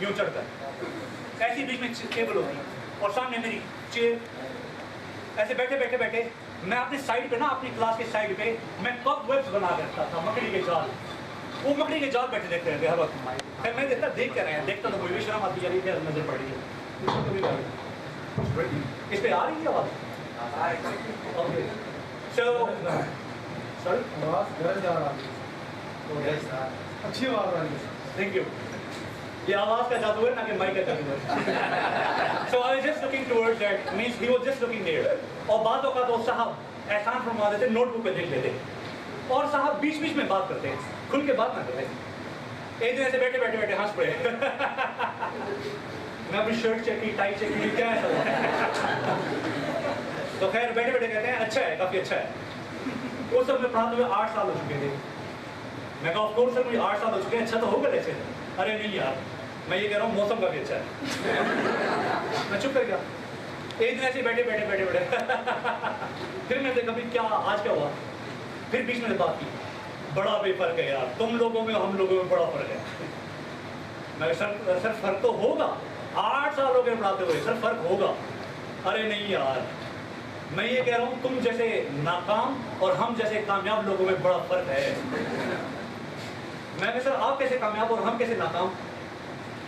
यूं चढ़कर. ऐसी बीच में टेबल होगी और सामने मेरी चेयर. ऐसे बैठे बैठे बैठे मैं अपने साइड पे ना, अपनी क्लास के साइड पे मैं कप वेब्स बना के रखता था, मकड़ी के जाल. वो मकड़ी के जाल बैठे देखते रहते हर वक्त. फिर मैं देख कर रहे हैं, देखता तो कोई भी शर्म आती है, नजर पड़ रही है. इस पे आ रही है आवाज. ओके, सो सॉरी, आवाज घर जा रहा है, अच्छी आवाज आ रही है. Thank you. ये आवाज का जादू है ना कि माइक का जादू है. So I was just looking towards that, means he was just looking there. और बातों का तो साहब एहसान फरमा देते, नोटबुक पे देख लेते और साहब बीच बीच में बात करते, खुल के बात ना करते. एक दिन ऐसे बैठे बैठे बैठे हंस पड़े. मैं अपनी शर्ट चेक की, टाई चेक की, क्या ऐसा हुआ. तो खैर बैठे बैठे कहते हैं अच्छा है, काफी अच्छा है. वो सब में पढ़ाते हुए 8 साल हो चुके थे. मैं कहा ऑफ कोर्स सर मुझे 8 साल हो चुके हैं, अच्छा तो होगा ऐसे. अरे नहीं यार, मैं ये कह रहा हूँ मौसम काफी अच्छा है. मैं चुप कर गया. एक दिन ऐसे बैठे बैठे बैठे बैठे फिर मैं देखा भाई क्या आज क्या हुआ. फिर बीच में बात की, बड़ा बेफर्क है यार, तुम लोगों में हम लोगों में बड़ा फर्क है. मैं सर फर्क तो होगा, 8 साल हो गए पढ़ाते हुए, सर फर्क होगा. अरे नहीं यार, मैं ये कह रहा हूँ तुम जैसे नाकाम और हम जैसे कामयाब लोगों में बड़ा फर्क है. मैं कहा सर आप कैसे कामयाब और हम कैसे नाकाम.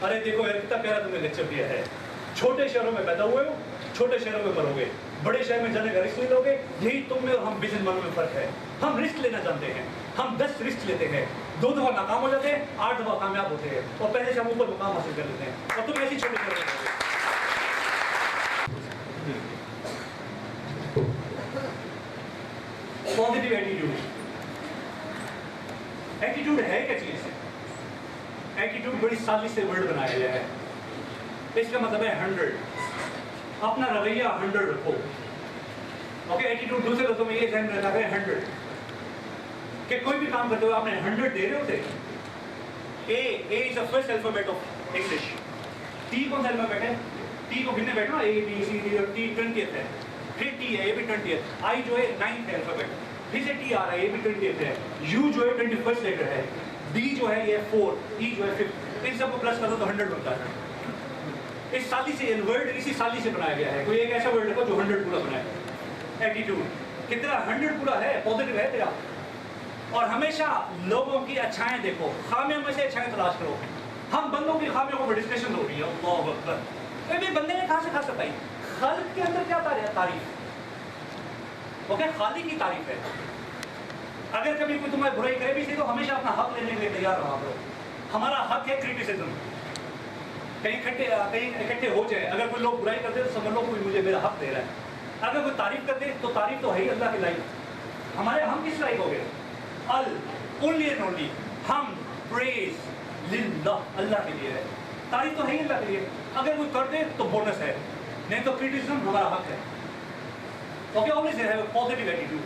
अरे देखो यार कितना प्यारा तुमने लेक्चर दिया है. छोटे शहरों में पैदा हुए हो, छोटे शहरों में मरोगे, बड़े शहर में जाने का रिस्क नहीं लोगे. यही तुम में और हम बिजनेसमैनों में फर्क है. हम रिस्क लेना जानते हैं, हम 10 रिस्क लेते हैं, 2 दफा नाकाम हो जाते हैं, 8 दफा कामयाब होते हैं और पहले से हम ऊपर मुकाम हासिल कर लेते हैं. और तुम ऐसी छोटे शहरों में रहोगे. Positive attitude. एटीट्यूड है क्या चीज है. एटीट्यूड बड़ी साजिश से वर्ड बनाया गया है. इसका मतलब है 100. अपना रवैया 100 रखो. ओके, एटीट्यूड दूसरे लोगों में ये ध्यान रखना है 100 कि कोई भी काम करते हुए आपने 100 दे रहे होते. A is the first alphabet of English. T कौन सा अल्फाबेट है. टी को गिनने बैठो, ए बी सी डी और टी 20th है. फिर टी है, ये भी 20th. आई जो है 9th है अल्फाबेट. फिर से टी आ रहा है, ये भी 20th है. यू जो है 21st लेटर है. डी जो है ये 4, ई जो है 5. इन सबको प्लस कर दो तो 100 बनता है. इस साली से वर्ड इसी साली से बनाया गया है. कोई एक ऐसा वर्ड रखो जो 100 पूरा बनाए. एटीट्यूड कितना 100 पूरा है, पॉजिटिव है तेरा. और हमेशा लोगों की अच्छाएं देखो, खामियों में से अच्छाएं तलाश करो. हम बंदों की खामियों पर डिस्कशन हो रही है. अल्लाह अकबर. अरे बंदे ने कहाँ से खा सकता है. खालिक के अंदर क्या तारीफ. ओके, खालिक की तारीफ है. अगर कभी कोई तुम्हारी बुराई करे भी तो हमेशा अपना हक लेने के लिए तैयार रहा करो. हमारा हक है क्रिटिसिज्म. कहीं इकट्ठे हो जाए, अगर कोई लोग बुराई करते तो समझ लो कोई मुझे मेरा हक दे रहा है. अगर कोई तारीफ कर दे तो तारीफ तो है ही अल्लाह के लायक. हमारे हम किस लायक हो गए. ओनली एंड ओनली हम प्रेज लिल्लाह, अल्लाह के लिए है. तारीफ तो है ही अल्लाह के लिए. अगर कोई कर दे तो बोनस है, नहीं तो क्रिटिसिज्म हमारा हक है. Okay, always have a positive attitude.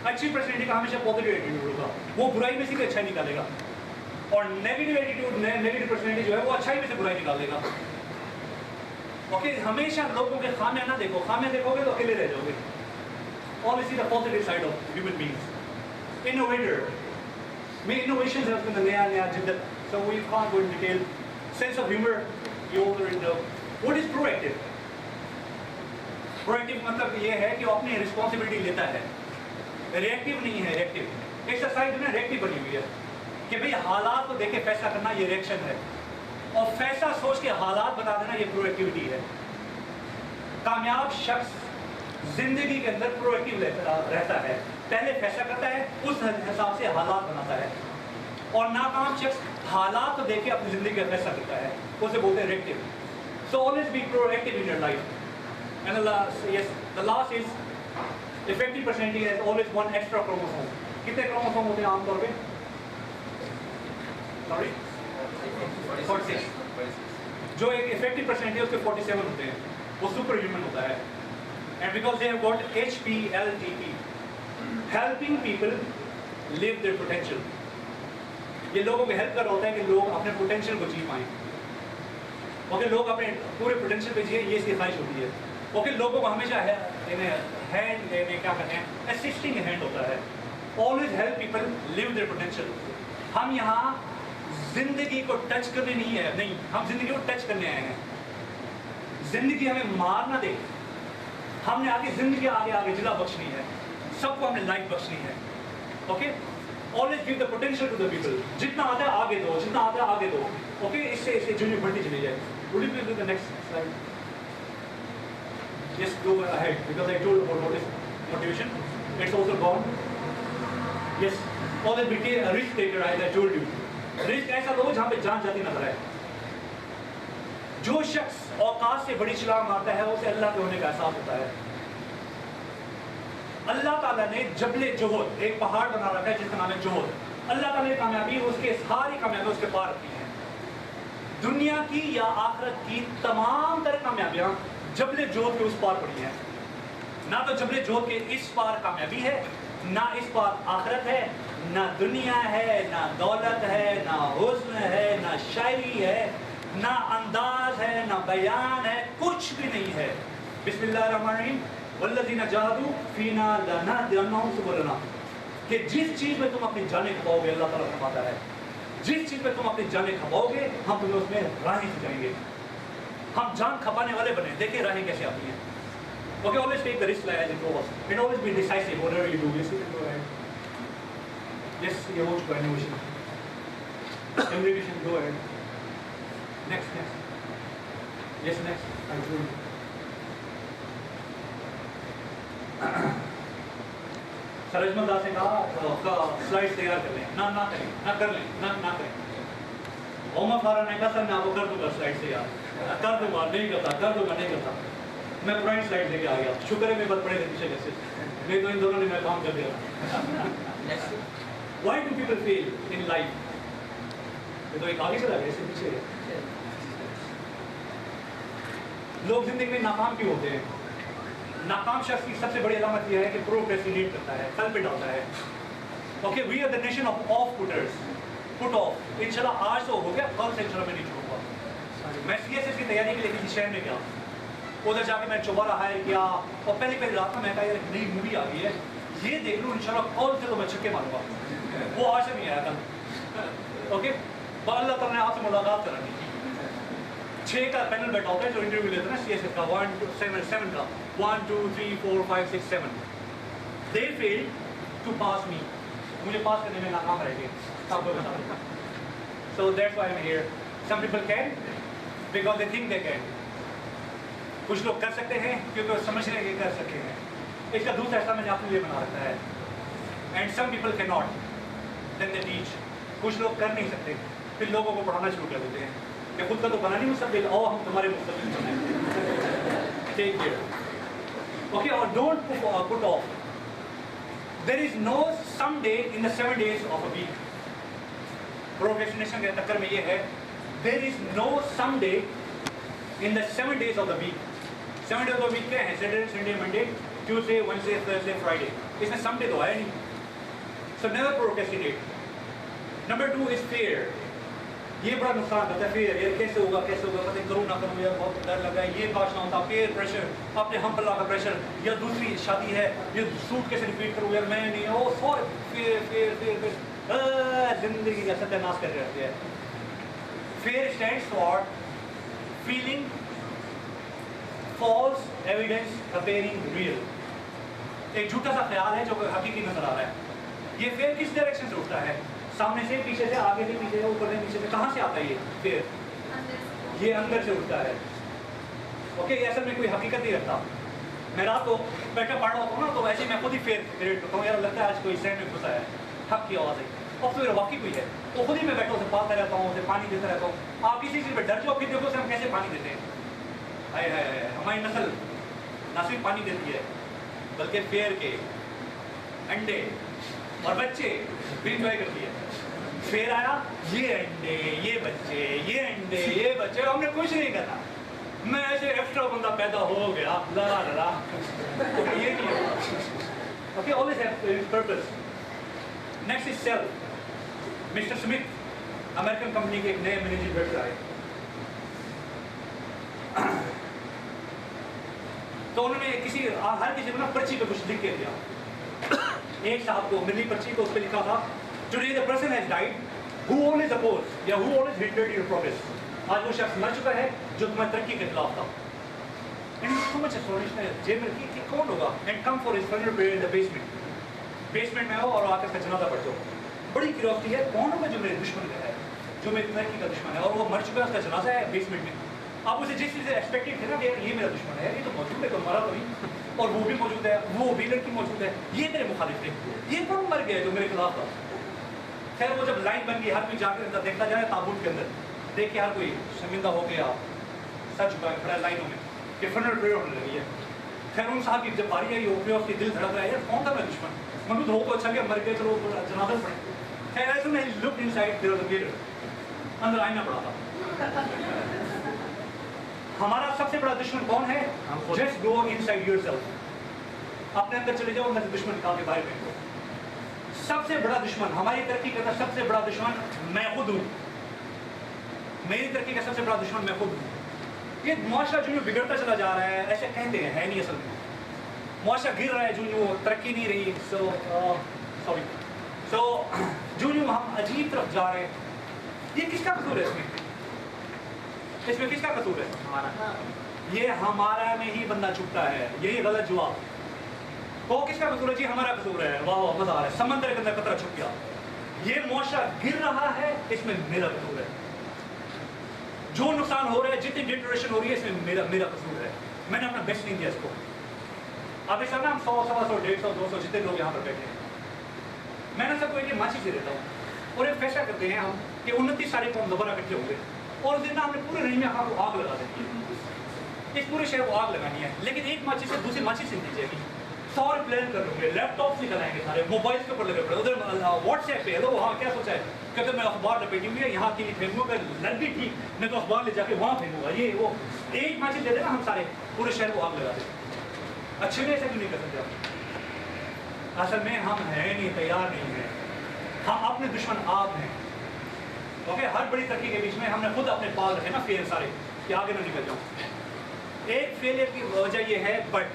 अच्छी पर्सनैलिटी का हमेशा पॉजिटिव एटीट्यूड होगा. वो बुराई में से भी अच्छा निकालेगा. और नेगेटिव एटीट्यूड, नेगेटिव पर्सनैलिटी जो है वो अच्छाई में से बुराई निकाल देगा. ओके, हमेशा लोगों के खामियां ना देखो. खामियां देखोगे तो अकेले रह जाओगे. Always see the positive side of human beings. Innovator में इनोवेशंस है उसमें नया जिद्दत. So we can't go in detail. Sense of humour you already know. What is proactive. Proactive मतलब ये है कि वो अपनी रिस्पॉन्सिबिलिटी लेता है. रिएक्टिव नहीं है. रिएक्टिव एक्सरसाइज में रिएक्टिव बनी हुई है कि भाई हालात को देख के फैसला करना ये रिएक्शन है. और फैसला सोच के हालात बता देना ये प्रोएक्टिविटी है. कामयाब शख्स जिंदगी के अंदर प्रोएक्टिव रहता है. पहले फैसला करता है, उस हिसाब से हालात बनाता है. और नाकाम शख्स हालात को देख के अपनी जिंदगी का फैसला करता है. उसे बोलते हैं reactive. So always be proactive in your life. And the last is effective personality has always one extra chromosome. कितने क्रोमोसोम होते हैं आमतौर पे. सॉरी 46. जो एक इफेक्टिव पर्सनैलिटी है उसके 47 होते हैं. वो सुपर ह्यूमन होता है. And because they have got HPLTP, helping people live their potential. ये लोगों को हेल्प कर रहा होता है कि लोग अपने पोटेंशियल को जी पाएं. ओके, लोग अपने पूरे पोटेंशियल पे जिए, ये इसकी ख्वाहिश होती है. ओके, लोगों को हमेशा हैंड देने क्या कहते हैं, असिस्टिंग हैंड होता है. Always help people live their potential. हम यहाँ जिंदगी को टच करने नहीं है, नहीं, हम जिंदगी को टच करने आए हैं. जिंदगी हमें मार ना दे. हमने आगे जिंदगी आगे जिला बख्शनी है. सबको हमने लाइफ बख्शनी है. Okay, always give the potential to the people. जितना आता है आगे दो, जितना आता है आगे दो. ओके, इससे जुनी बढ़ती चली जाए. Would you please do the next slide. Just go ahead because I told about what is motivation. It's also gone. Yes, always be a risk taker as I told you. Risk ऐसा लो जहाँ पे जान जाती नजर आए. جو شخص اوقات سے بڑی چھلانگ مارتا ہے اسے اللہ کے ہونے کا احساس ہوتا ہے. اللہ تعالیٰ نے جبل جوہد ایک پہاڑ بنا رکھا ہے جس کا نام ہے جوہد. اللہ تعالیٰ نے کامیابی اس کے ساری کامیابی اس کے پار رکھی ہیں. دنیا کی یا آخرت کی تمام تر کامیابیاں جبل جوہد کے اس پار پڑی ہیں. نہ تو جبل جوہد کے اس پار کامیابی ہے، نہ اس پار آخرت ہے، نہ دنیا ہے، نہ دولت ہے، نہ حسن ہے، نہ شاعری ہے، نہ انداز ہے، نہ بیان ہے، کچھ بھی نہیں ہے. بسم اللہ الرحمن الرحیم والذین جاہدوا فینا لنہدینہم سبلنا. کہ جس چیز میں تم اپنی جانیں کھپاؤ گے، اللہ تعالیٰ فرماتا ہے جس چیز میں تم اپنی جانیں کھپاؤ گے ہم تمہیں اس میں راہیں سکھائیں گے. ہم جان کھپانے والے بنے. دیکھیں راہیں کیسے آتی ہیں. Okay, always take the risk as it goes. And always be decisive whatever you do. Yes, you can go ahead. Yes, you want to go innovation. Communication, go ahead. Next. Yes, next. I'm sure. سر اجمل داس نے کہا slide تیار کر لیں. نہ کریں، نہ کر لیں، نہ کریں. عمر فاروق نے کہا سر میں آپ کو کر دوں گا سلائڈ تیار. کر دوں گا، نہیں کرتا. میں پرانی سلائڈ لے کے آ گیا. شکر ہے میں بات پڑے تھے پیچھے کیسے نہیں تو ان دونوں نے میں کام کر دیا. Why do people fail in life? یہ تو ایک آگے چلا گیا، اس سے پیچھے لوگ زندگی میں ناکام کیوں ہوتے ہیں؟ ناکام شخص کی سب سے بڑی علامت یہ ہے کہ پروکریسٹینیٹ کرتا ہے، کل پہ ڈالتا ہے. Okay we are the nation of of putters. Put off. انشاءاللہ آج تو ہو گیا، کل سے انشاءاللہ میں نہیں چھوڑوں گا. میں سی ایس ایس کی تیاری کے لیے کسی شہر میں گیا. ادھر جا کے میں چوبارہ ہائر کیا اور پہلی رات میں کہا یار ایک نئی مووی آ گئی ہے، یہ دیکھ لوں انشاءاللہ کال سے تو میں چھکے ماروں گا. وہ آج سے نہیں آیا تھا. اوکے اللہ تعالیٰ نے آپ سے ملاقات کرانی تھی. 6 کا پینل بیٹھا ہوتا ہے جو انٹرویو لیتے ہیں نا سی ایس ایس کا 1 2 7 کا 1 2 3 4 5 6 7. دے فیل ٹو پاس می. مجھے پاس کرنے میں ناکام رہ گئے. آپ کو بتا دیں. So that's why I am here. Some people can because they think they can. کچھ لوگ کر سکتے ہیں کیونکہ وہ سمجھ رہے ہیں کہ کر سکتے ہیں. اس کا دوسرا حصہ میں نے آپ کے لیے بنا رکھا ہے. And some people can not then they teach. کچھ لوگ کر نہیں سکتے پھر لوگوں کو پڑھانا شروع کر دیتے ہیں کہ خود کا تو بنا نہیں مستقبل، آؤ ہم تمہارے مستقبل بنائیں. Take care. اوکے اور don't put off. There is no someday in the 7 days of a week. Procrastination کے چکر میں یہ ہے there is no someday in the 7 days of the week. 7 days of the week کیا ہے؟ Saturday, Sunday, Monday, Tuesday, Wednesday, Thursday, Friday. اس میں Sunday تو ہے نہیں. So never procrastinate. Number 2 is fear. یہ بڑا نقصان کرتا ہے fear. یار کیسے ہوگا پتہ نہیں کروں نہ کروں یار بہت ڈر لگا ہے. یہ کاش نہ ہوتا. peer pressure, اپنے ہم پلہ کا pressure. یا دوسری شادی ہے یہ سوٹ کیسے ریپیٹ کروں یار میں نہیں. او سوری fear. زندگی کا ستیہ ناش کر کے رکھتے ہیں. Fear stands for feeling false evidence appearing real. ایک جھوٹا سا خیال ہے جو حقیقی نظر آ رہا ہے. یہ فیئر کس ڈائریکشن سے اٹھتا ہے؟ سامنے سے، پیچھے سے، آگے سے، پیچھے سے، اوپر سے، نیچے سے. کہاں سے آتا ہے یہ فیئر؟ یہ اندر سے اٹھتا ہے. اوکے یہ اصل میں کوئی حقیقت نہیں رکھتا. میں رات کو بیٹھا پڑھ رہا ہوتا ہوں نا تو ایسے میں خود ہی فیئر کریٹ کرتا ہوں. یار لگتا ہے آج کوئی سین میں گھسا ہے، حق کی آواز ہے اور پھر واقعی کوئی ہے. تو خود ہی میں بیٹھا اسے پالتا رہتا ہوں، اسے پانی دیتا رہتا ہوں. آپ کسی چیز پہ ڈر جاؤ پھر دیکھو اسے ہم کیسے پانی دیتے ہیں. ہائے ہائے ہماری نسل نہ صرف پانی دیتی ہے بلکہ فیئر کے انڈے اور بچے بھی انجوائے کرتی ہے. فیئر آیا یہ انڈے یہ بچے یہ انڈے یہ بچے ہم نے کچھ نہیں کرنا. میں ایسے ایکسٹرا بندہ پیدا ہو گیا لا لا یہ نہیں ہے. Okay always have purpose. Next is self. Mister Smith American company کے ایک نئے مینیجر ڈائریکٹر آئے تو انہوں نے ہر کسی کو نا پرچی پہ کچھ لکھ کے دیا. ایک صاحب کو ملی پرچی کو اس پہ لکھا تھا today the person has died who always opposed یا who always hindered your progress. آج وہ شخص مر چکا ہے جو تمہاری ترقی کے خلاف تھا. جیب میں رکھی کہ کون ہوگا and come for his funeral prayer in the basement. Basement میں آؤ اور آ کر کا جنازہ پڑھ جاؤ. بڑی کیوریوسٹی ہے کون ہوگا جو میرے دشمن کا ہے، جو میری ترقی کا دشمن ہے اور وہ مر چکا ہے، اس کا جنازہ ہے بیسمنٹ میں. آپ اسے جس چیز سے ایکسپیکٹڈ تھے نا کہ یہ میرا دشمن ہے، یہ تو موجود ہے، تو مرا تو نہیں اور وہ بھی موجود ہے، وہ بھی لڑکی موجود ہے، یہ میرے مخالف تھے، یہ کون مر گیا جو میرے خلاف تھا. خیر وہ جب لائن بن گئی ہر کوئی جا کر دیکھتا جائے تابوت کے اندر دیکھ کے ہر کوئی شرمندہ ہو گیا सर झुका के खड़ा है लाइनों में कि फनल प्रेयर होने लगी है। खैर उन साहब की जब बारी आई ओपी ऑफ की दिल धड़क रहा है, यार कौन था मेरा दुश्मन, मैं तो अच्छा गया, मर गया, चलो जनाजा पड़े। खैर ऐसे में look inside there was a mirror, अंदर आईना पड़ा था। हमारा सबसे बड़ा दुश्मन कौन है? जस्ट गो इनसाइड योरसेल्फ, अपने अंदर चले जाओ, अंदर से दुश्मन निकाल के बाहर फेंको। सबसे बड़ा दुश्मन, हमारी तरक्की का सबसे बड़ा दुश्मन मैं खुद हूँ। मेरी तरक्की का सबसे बड़ा दुश्मन मैं खुद हूँ। ये मुआशरा जो बिगड़ता चला जा रहा है, ऐसे कहते हैं, है नहीं असल में। मुआशरा गिर रहा है, जो तरक्की नहीं रही, जो हम अजीब तरफ जा रहे हैं, ये किसका कसूर है? इसमें किसका कसूर है? हमारा। ये हमारा में ही बंदा छुपता है, यही गलत जवाब। वो किसका कसूर है? जी हमारा कसूर है। वाह मजा आ रहा है, समंदर के अंदर कतरा छुप गया। ये मुआशरा गिर रहा है, इसमें मेरा कसूर है। जो नुकसान हो रहा है, जितनी डिटोरेशन हो रही है, इसमें मेरा कसूर है। मैंने अपना बेस्ट नहीं दिया इसको। अब इस ना हम 100, 125, 150, 200 जितने लोग यहाँ पर बैठे हैं, मैंने सबको एक माची से देता हूँ और एक फैसला करते हैं हम कि 29 तारीख को हम दोबारा इकट्ठे होंगे और उस दिन हमने पूरे रही में को आग लगा देनी है, इस पूरे शहर को आग लगानी है। लेकिन एक माची से दूसरी माची से नहीं जाएगी। 100 प्लान कर लूँगे, लैपटॉप से कराएंगे सारे, मोबाइल के ऊपर लगे पड़े, उधर व्हाट्सएप पे हेलो हाँ क्या सोचा है, कहते मैं अखबार लपेटी हुई है, यहाँ की नहीं फेंकूंगा, लग भी ठीक, मैं तो अखबार ले जाके वहाँ फेंकूंगा, ये वो। एक माची दे देना, हम सारे पूरे शहर को आग लगा दें। अच्छे में ऐसा क्यों नहीं कर सकते आप? असल में हम हैं नहीं, तैयार नहीं हैं, हम अपने दुश्मन आप हैं। ओके, हर बड़ी तरक्की के बीच में हमने खुद अपने पाल रखे ना फेल सारे कि आगे ना निकल जाऊँ। एक फेलियर की वजह ये है बट,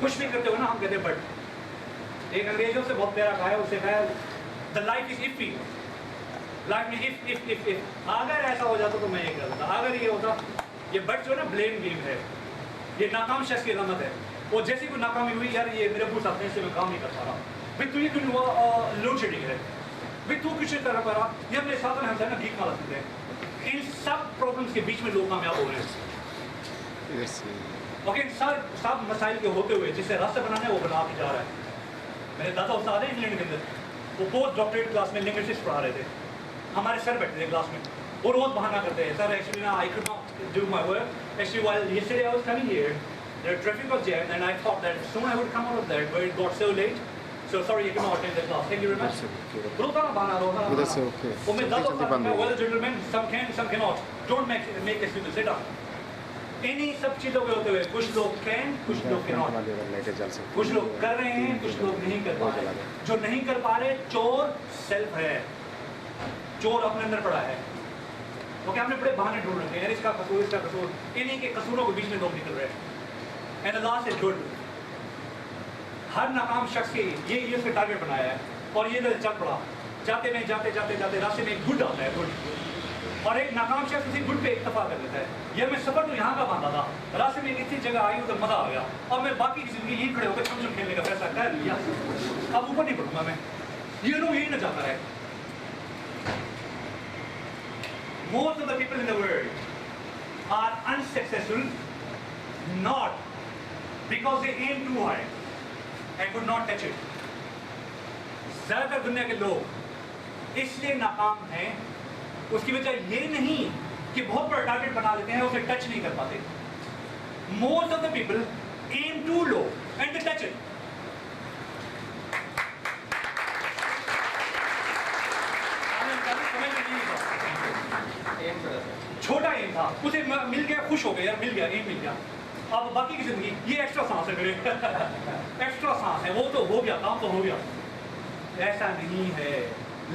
कुछ भी करते हो ना हम कहते हैं बट। एक अंग्रेजों से बहुत प्यारा कहा है, उससे कहा the life is iffy, life में इफ अगर ऐसा हो जाता तो मैं ये करता, अगर ये होता, ये बट जो है ना ब्लेम गेम है, ये नाकाम शख्स की अलामत है। वो जैसी कोई नाकामी हुई, यार ये मेरे पूछ सकते हैं, इससे मैं काम नहीं कर पा रहा भाई, तू ये क्यों हुआ, लोड शेडिंग है भाई, तू कुछ नहीं कर पा रहा, ये अपने साथ में हमसे ना गीत मारा सकते हैं। इन सब प्रॉब्लम्स के बीच में लोग कामयाब हो रहे हैं। ओके, सब मसाइल के होते हुए जिससे रास्ता बनाना है वो बना के जा रहा है। मेरे दादा उस्ताद हैं इंग्लैंड के अंदर, वो पोस्ट डॉक्टरेट क्लास में लिंग्विस्टिक्स पढ़ा रहे थे, हमारे सर बैठे थे क्लास में, वो रोज बहाना करते हैं, सर एक्चुअली ना I could not do my work, actually while yesterday I was coming here, the traffic was jammed and I thought that soon I would come out of that, but it got so late, so sorry you cannot attend the class, thank you very much. रोता ना बहाना, वो मैं दादा उस्ताद में, well gentlemen, some can, some cannot, don't make excuses, sit down. इन्हीं सब चीज़ों के होते हुए कुछ लोग कैन, कुछ लोग कैनॉट, कुछ लोग कर रहे हैं, कुछ लोग नहीं कर पा रहे। जो नहीं कर पा रहे, चोर सेल्फ है, चोर अपने अंदर पड़ा है। ओके, हमने बड़े बहाने ढूंढ रखे हैं, इसका कसूर, इसका कसूर, इन्हीं के कसूरों के बीच में लोग निकल रहे हैं। एंड लास्ट इज गुड, हर नाकाम शख्स के ये उसका टारगेट बनाया है और ये चल पड़ा, जाते में जाते जाते जाते रास्ते में गुड आता है, गुड, और एक नाकाम शख्स उसी गुड पे इक्तफा कर लेता है। ये मैं सफर तो यहाँ का बांधा था, रास्ते में इतनी जगह आई हूँ तो मजा आ गया, और मैं बाकी की जिंदगी यही खड़े होकर छम खेलने का फैसला कर लिया, अब ऊपर नहीं पढ़ूंगा मैं, ये लोग यही ना चाहता है। Most of the people in the world are unsuccessful not because they aim too high and could not touch it. ज्यादातर दुनिया के लोग इसलिए नाकाम हैं, उसकी वजह ये नहीं कि बहुत बड़ा टारगेट बना लेते हैं, उसे टच नहीं कर पाते। Most of the people aim too low and they touch it. छोटा एम था, उसे मिल गया, खुश हो गया, यार मिल गया, एम मिल गया। अब बाकी की जिंदगी ये एक्स्ट्रा सांस है मेरे एक्स्ट्रा सांस है, वो तो हो गया, काम तो हो गया। ऐसा नहीं है,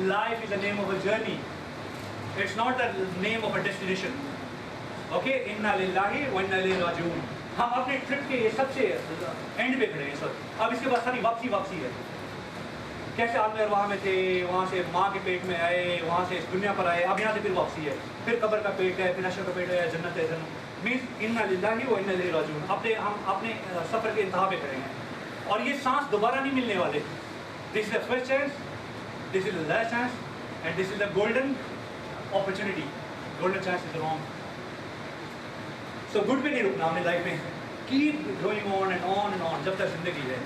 life is the name of a journey, it's not the name of a destination. Okay, इन्ना लिल्लाहि व इन्ना इलैहि राजिऊन। हम अपने ट्रिप के सबसे एंड पे खड़े हैं सर, अब इसके बाद सारी वापसी है। कैसे आलम अरवाह में थे, वहाँ से माँ के पेट में आए, वहाँ से इस दुनिया पर आए, अब यहाँ से फिर वापसी है, फिर कब्र का पेट है, फिर नशर का पेट है, जन्नत है, जन्नत मीन्स इन्ना लिल्लाहि व इन्ना इलैहि राजिऊन। हम अपने सफ़र के इंतहा पे खड़े हैं और ये सांस दोबारा नहीं मिलने वाले। This is the first chance, this is the last chance and this is the golden opportunity. Golden chance is wrong. So good पे नहीं रुकना हमने लाइफ में, keep going on and on and on जब तक जिंदगी है।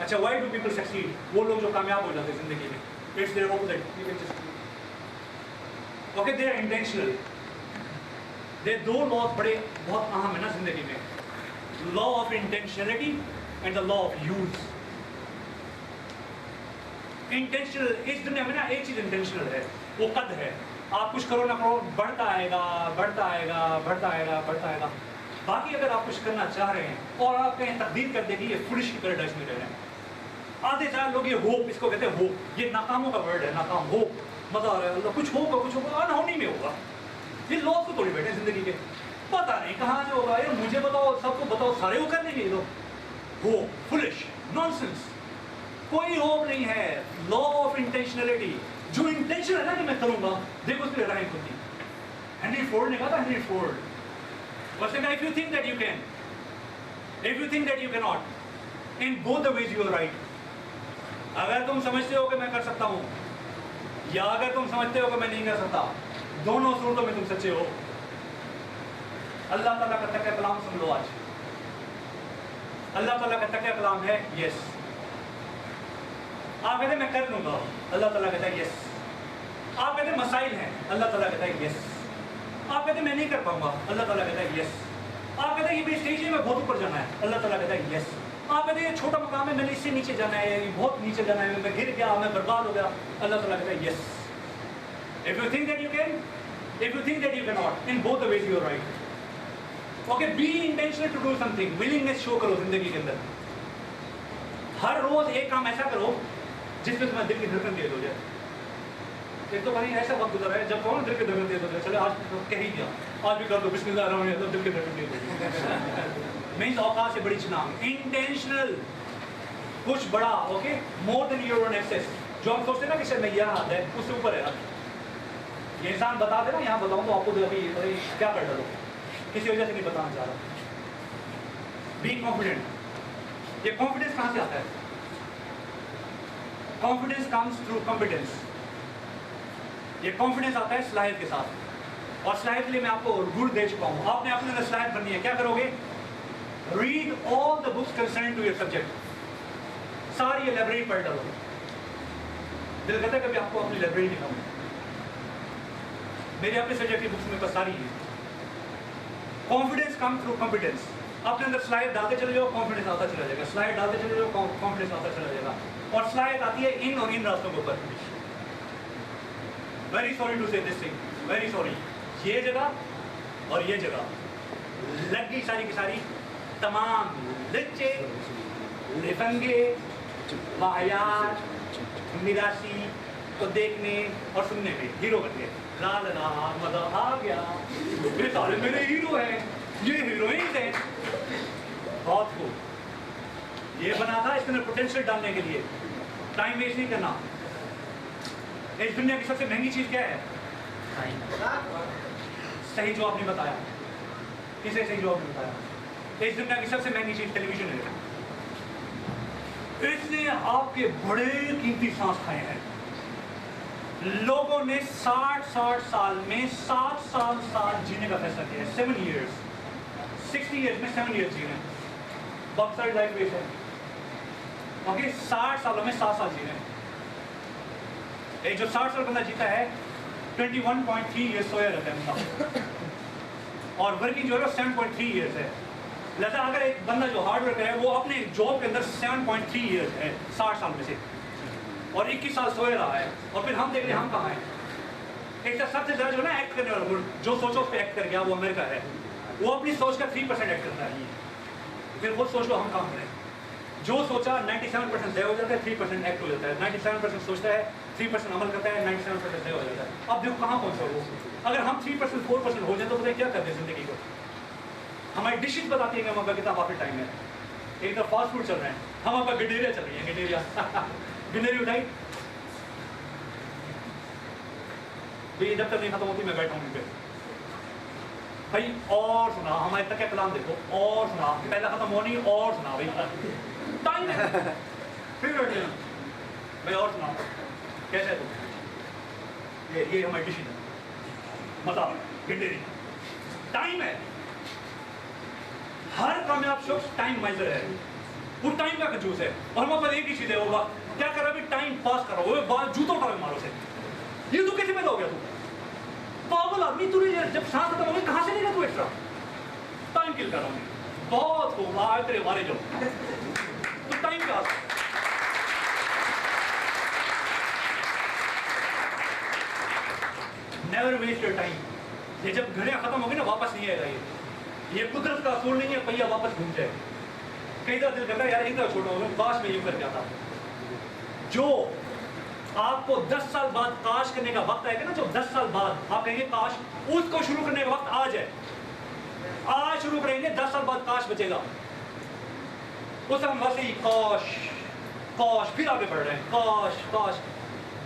अच्छा, व्हाई डू पीपल सक्सीड? वो लोग जो कामयाब हो जाते हैं जिंदगी में, it's their opposite. Okay they are intentional. The two laws بڑے بہت اہم ہے نا زندگی میں, law of intentionality and the law of use. Intentional اس دنیا میں نا ایک چیز انٹینشنل ہے, وہ قد ہے. آپ کچھ کرو نہ کرو بڑھتا آئے گا بڑھتا آئے گا بڑھتا آئے گا بڑھتا آئے گا. باقی اگر آپ کچھ کرنا چاہ رہے ہیں اور آپ کہیں تقدیر کر دے گی یہ فلش کی پیراڈائز میں رہ رہے ہیں. آدھے زیادہ لوگ یہ ہوپ, اس کو کہتے ہیں ہوپ, یہ ناکاموں کا ورڈ ہے, ناکام ہوپ. مزہ آ رہا ہے اللہ کچھ ہوگا کچھ ہوگا, انہونی میں ہوگا. یہ لوگ کو تھوڑی بیٹھے زندگی کے, پتہ نہیں کہاں سے ہوگا, یہ مجھے بتاؤ سب کو بتاؤ سارے وہ کر لیں گے یہ لوگ. ہوپ فلش نانسنس, کوئی ہوپ نہیں ہے. لا آف انٹینشنلٹی, جو انٹینشن ہے نا کہ میں کروں گا, دیکھو اس پہ رحم ہوتی. ہینری فورڈ نے کہا تھا, Henry Ford was saying if you think that you can, if you think that you cannot, in both the ways you are right. اگر تم سمجھتے ہو کہ میں کر سکتا ہوں یا اگر تم سمجھتے ہو کہ میں نہیں کر سکتا, دونوں صورتوں میں تم سچے ہو. اللہ تعالیٰ کا تقیہ کلام سن لو آج. اللہ تعالیٰ کا تقیہ کلام ہے یس. آپ کہتے ہیں میں کر لوں گا, اللہ تعالیٰ کہتا ہے یس. آپ کہتے ہیں مسائل ہیں, اللہ تعالیٰ کہتا ہے یس. آپ کہتے ہیں میں نہیں کر پاؤں گا, اللہ تعالیٰ کہتا ہے یس. آپ کہتے ہیں یہ اسٹیج ہے میں بہت اوپر جانا ہے, اللہ تعالیٰ کہتا ہے یس. آپ کہتے ہیں یہ چھوٹا مقام ہے میں نے اس سے نیچے جانا ہے, یہ بہت نیچے جانا ہے, میں گر گیا, میں برباد ہو گیا, اللہ تعالیٰ کہتا ہے یس. If you think that you can, if you think that you cannot, in both the ways you are right. Okay, be intentional to do something, willingness show کرو زندگی کے اندر. ہر روز ایک کام ایسا کرو جس میں تمہیں دل کی دھڑکن تیز ہو جائے. ایک تو کہیں ایسا وقت گزرا ہے جب کون دل کی دھڑکن تیز ہو جائے, چلے آج تو کہہ ہی دیا, آج بھی کر دو بسم اللہ الرحمن الرحیم, دل کی دھڑکن تیز ہو جائے. مینس اوقات سے بڑی چنام, انٹینشنل, کچھ بڑا. Okay, more than your own access. جو ہم سوچتے ہیں نا کہ شاید میں یہ حد ہے, اس سے اوپر ہے. یہ انسان بتا دے نا, یہاں بتاؤں تو آپ کو ابھی کیا کر ڈالو, کسی وجہ سے نہیں بتانا چاہ رہا. Be confident. یہ کانفیڈنس کہاں سے آتا ہے؟ Confidence comes through competence. یہ کانفیڈنس آتا ہے صلاحیت کے ساتھ, اور صلاحیت کے لیے میں آپ کو رول دے چکا ہوں. آپ نے اپنے اندر صلاحیت بننی ہے. کیا کرو گے؟ Read all the books concern to your subject. ساری یہ لائبریری پڑھ ڈالو. دل کہتا ہے کبھی آپ کو اپنی لائبریری دکھاؤں. میرے اپنے سبجیکٹ کی بکس میں بس ساری ہے. کانفیڈنس کم تھرو کمپیٹنس. اپنے اندر صلاحیت ڈالتے چلے جاؤ, کانفیڈنس آتا چلا جائے گا. صلاحیت ڈالتے چلے جاؤ, کانفیڈنس آتا چلا جائے گا. اور صلاحیت آتی ہے ان اور ان راستوں کے اوپر. ویری سوری ٹو سے دس تھنگ, ویری سوری. یہ جگہ اور یہ جگہ لگ گئی ساری کی ساری تمام لچے لفنگے واحیات میراثی کو دیکھنے اور سننے میں ہیرو بن گئے. لا لا لا مزہ آ گیا, یہ سارے میرے ہیرو ہیں, یہ ہیروئنز ہیں. بہت خوب. یہ بنا تھا اس کے اندر پوٹینشیل ڈالنے کے لیے. ٹائم ویسٹ نہیں کرنا. اس دنیا کی سب سے مہنگی چیز کیا ہے؟ صحیح جواب نہیں بتایا. کسے صحیح جواب نہیں بتایا؟ اس دنیا کی سب سے مہنگی چیز ٹیلی ویژن ہے. اس نے آپ کے بڑے قیمتی سانس کھائے ہیں. لوگوں نے 60 سال میں 7 سال جینے کا فیصلہ کیا ہے. 7 years, 60 years میں 7 years جینے. بہت ساری لائف ویسٹ ہے. اوکے, 60 سالوں میں 7 سال جینے. ایک جو 60 سال بندہ جیتا ہے 21.3 years سویا رہتا ہے انسان, اور ورکنگ جو ہے 7.3 years ہے. لہٰذا اگر ایک بندہ جو ہارڈ ورک ہے وہ اپنے جاب کے اندر 7.3 years ہے 60 سال میں سے, اور 21 سال سوئے رہا ہے, اور پھر ہم دیکھ رہے ہیں ہم کہاں ہیں. ایک سب سے زیادہ جو ہے نا ایکٹ کرنے والا, جو سوچو اس پہ ایکٹ کر گیا, وہ امریکہ ہے. وہ اپنی سوچ کا 3% ایکٹ کرتا ہے. پھر خود سوچ لو ہم کام کریں. جو سوچا 97% طے ہو جاتا ہے, 3% ایکٹ ہو جاتا ہے. 97% سوچتا ہے, 3% عمل کرتا ہے, 97% طے ہو جاتا ہے. اب دیکھو کہاں پہنچا وہ. اگر ہم 3% 4% ہو جائیں تو پتہ کیا کرتے ہیں زندگی کو. ہماری ڈشز بتاتی ہیں کہ ہم کا کتنا کافی ٹائم ہے. ایک طرف فاسٹ فوڈ چل رہے ہیں, ہم آپ کا گڈیریا چل رہی ہیں. گڈیریا گڈیری اٹھائی بھائی, جب تک نہیں ختم ہوتی میں بیٹھا ہوں پہ بھائی. اور سنا ہمارے تک کلام دیکھو, اور سنا پہلا ختم ہونی, اور سنا بھائی ٹائم ہے. پھر بیٹھے ہیں بھائی, اور سنا کیسے ہے تو یہ ہماری ڈش ہے. مزہ گڈیری ٹائم ہے. ہر کامیاب شخص ٹائم مائزر ہے, وہ ٹائم کا کنجوس ہے. اور ہمارے پاس ایک ہی چیز ہے, ہوگا کیا کر رہا ہے ٹائم پاس کر رہا ہو, جوتوں اٹھا کے مارو سے. یہ تو کیسے پیدا ہو گیا تو पागल आदमी, तूने जब सांस खत्म हो गई कहाँ से लेगा तू एक्स्ट्रा? टाइम किल कर रहा हूँ, बहुत हो आए तेरे बारे जो तो टाइम क्या? Never waste your time. ये जब घड़ियां खत्म हो गई ना वापस नहीं आएगा ये कुदरत का असूल नहीं है, पहिया वापस घूम जाए। कई बार दिल करता है यार एक बार छोड़ो, काश में यूं कर जाता। जो आपको 10 साल बाद काश करने का वक्त आएगा ना, जो 10 साल बाद आप कहेंगे काश, उसको शुरू करने का वक्त आज है। आज शुरू करेंगे, 10 साल बाद काश बचेगा। उस हम वैसे ही काश काश फिर आगे बढ़ रहे हैं, काश काश।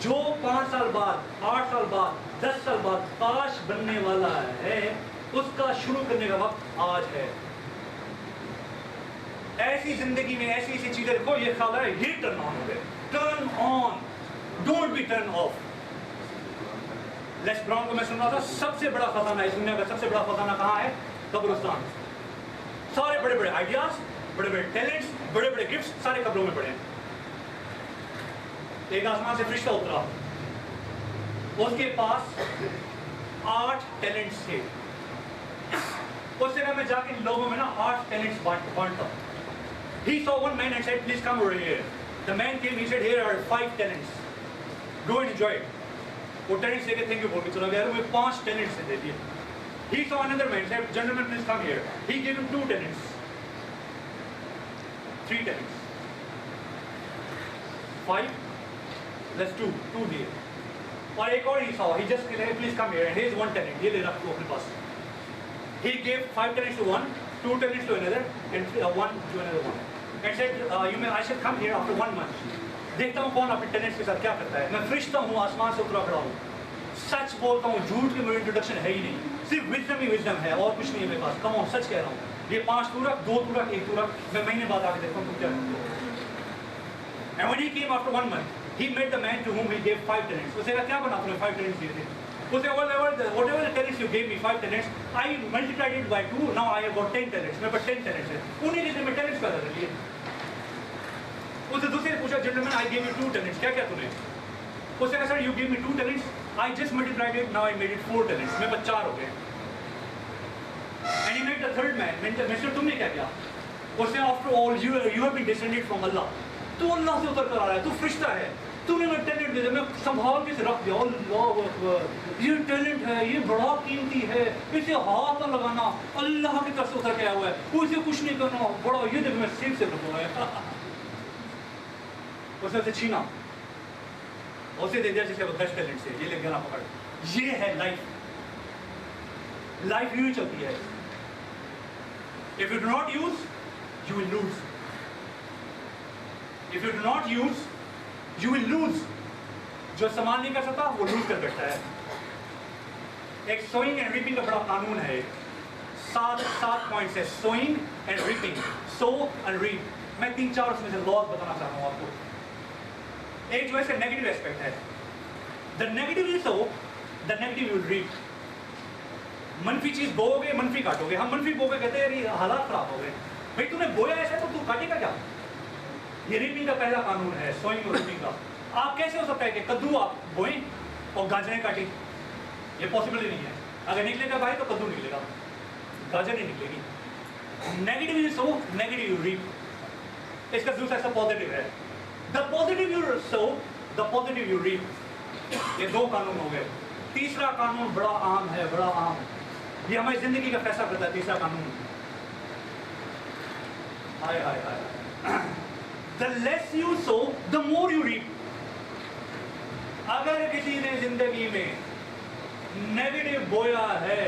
जो 5 साल बाद, 8 साल बाद, 10 साल बाद काश बनने वाला है, उसका शुरू करने का वक्त आज है। ऐसी जिंदगी में ऐसी ऐसी चीजें देखो, ये ख्याल है ये टर्न ऑन हो गए, turn on, don't be turn off. Less brown को मैं सुन रहा था, सबसे बड़ा खजाना इस दुनिया का, सबसे बड़ा खजाना कहाँ है? कब्रिस्तान। सारे बड़े बड़े आइडियाज, बड़े बड़े टैलेंट्स, बड़े बड़े गिफ्ट्स सारे कब्रों में पड़े हैं। एक आसमान से फरिश्ता उतरा, उसके पास 8 टैलेंट्स थे। उस जगह में जाके लोगों में ना 8 talents बांटता। He saw one man and said, "Please come over here." The man came. He said, "Here are 5 talents. Go and enjoy it." वो talents लेके thank you बोल के चला गया। मैं 5 talents दे दिए। He saw another man. Said, "Gentlemen, please come here." He gave him 2 talents. 3 talents. 5 plus 2 दिए। और एक और he saw. He just said, "Please come here." And here's 1 talent. ये ले रख लो अपने पास। He gave 5 talents to one, 2 talents to another, and 1 to another one. And said, I shall come here after 1 month. देखता हूँ कौन अपने talents के साथ क्या करता है। मैं फरिश्ता हूँ, आसमान से उतरा खड़ा हूँ, सच बोलता हूँ, झूठ की मेरी इंट्रोडक्शन है ही नहीं, सिर्फ विजडम ही विजडम है और कुछ नहीं है मेरे पास। कम ऑन, सच कह रहा हूँ। ये 5 तू रख, 2 तू रख, 1 तू रख, मैं महीने बाद आके देखता हूँ तुम क्या करते हो। And when he came after 1 month, he met the man to whom he gave 5 talents. उसे कहा क्या बना तुमने 5 talents दिए थे? उसे whatever the talents you gave me, 5 talents, I multiplied it by 2. Now I have got 10 talents. मेरे पास 10 talents है। उन्हीं के लिए मैं talents पैदा कर लिए। उसे दूसरे पूछा, gentleman, I gave you 2 talents. क्या क्या तूने? उसे कहा, sir, you gave me 2 talents. I just multiplied it. Now I made it 4 talents. मेरे पास 4 हो गए। And he met the third man. Mister, तुमने क्या किया? उसने after all you have been descended from Allah. तू अल्लाह से उतर कर आ रहा है, तू फरिश्ता है। तूने मैं टैलेंट दे दिया, मैं संभाल के से रख दिया। अल्लाह अकबर, ये टैलेंट है, ये बड़ा कीमती है, इसे हाथ न लगाना, अल्लाह की तरफ से उतर के आया हुआ है, उसे कुछ नहीं करना, बड़ा ये देख मैं सिर से रखा है। उसने उसे छीना, उसे दे दिया जिसके 10 टैलेंट से, ये ले गया ना पकड़। ये है लाइफ, लाइफ यूं चलती है। If you do not use, you will lose. If you do not use, you will lose. जो इस्तेमाल नहीं कर सकता वो लूज कर बैठता है। एक सोइंग एंड रीपिंग का बड़ा कानून है। 7 पॉइंट्स है, sowing and reaping, sow and reap. मैं 3-4 उसमें से लॉज बताना चाह रहा हूँ आपको। एक जो है इसका नेगेटिव एस्पेक्ट है। The negative is sow, the negative will reap. मनफी चीज बोओगे, मनफी काटोगे। हम मनफी बोगे कहते हैं यार हालात खराब हो गए। भाई तूने बोया ऐसा तो तू काटेगा क्या? ये रीपिंग का पहला कानून है, सोइंग और रीपिंग का। आप कैसे हो सकता है कि कद्दू आप बोएं और गाजरें काटें? ये पॉसिबल ही नहीं है। अगर निकलेगा भाई तो कद्दू निकलेगा, गाजर नहीं निकलेगी। Negative is sow, negative you reap. इसका दूसरा ऐसा पॉजिटिव है, the positive you sow, the positive you reap. ये 2 कानून हो गए। तीसरा कानून बड़ा आम है, बड़ा आम, ये हमारी जिंदगी का फैसला करता है। तीसरा कानून, हाय हाय हाय, the less you sow, the more you reap. अगर किसी ने जिंदगी में नेगेटिव बोया है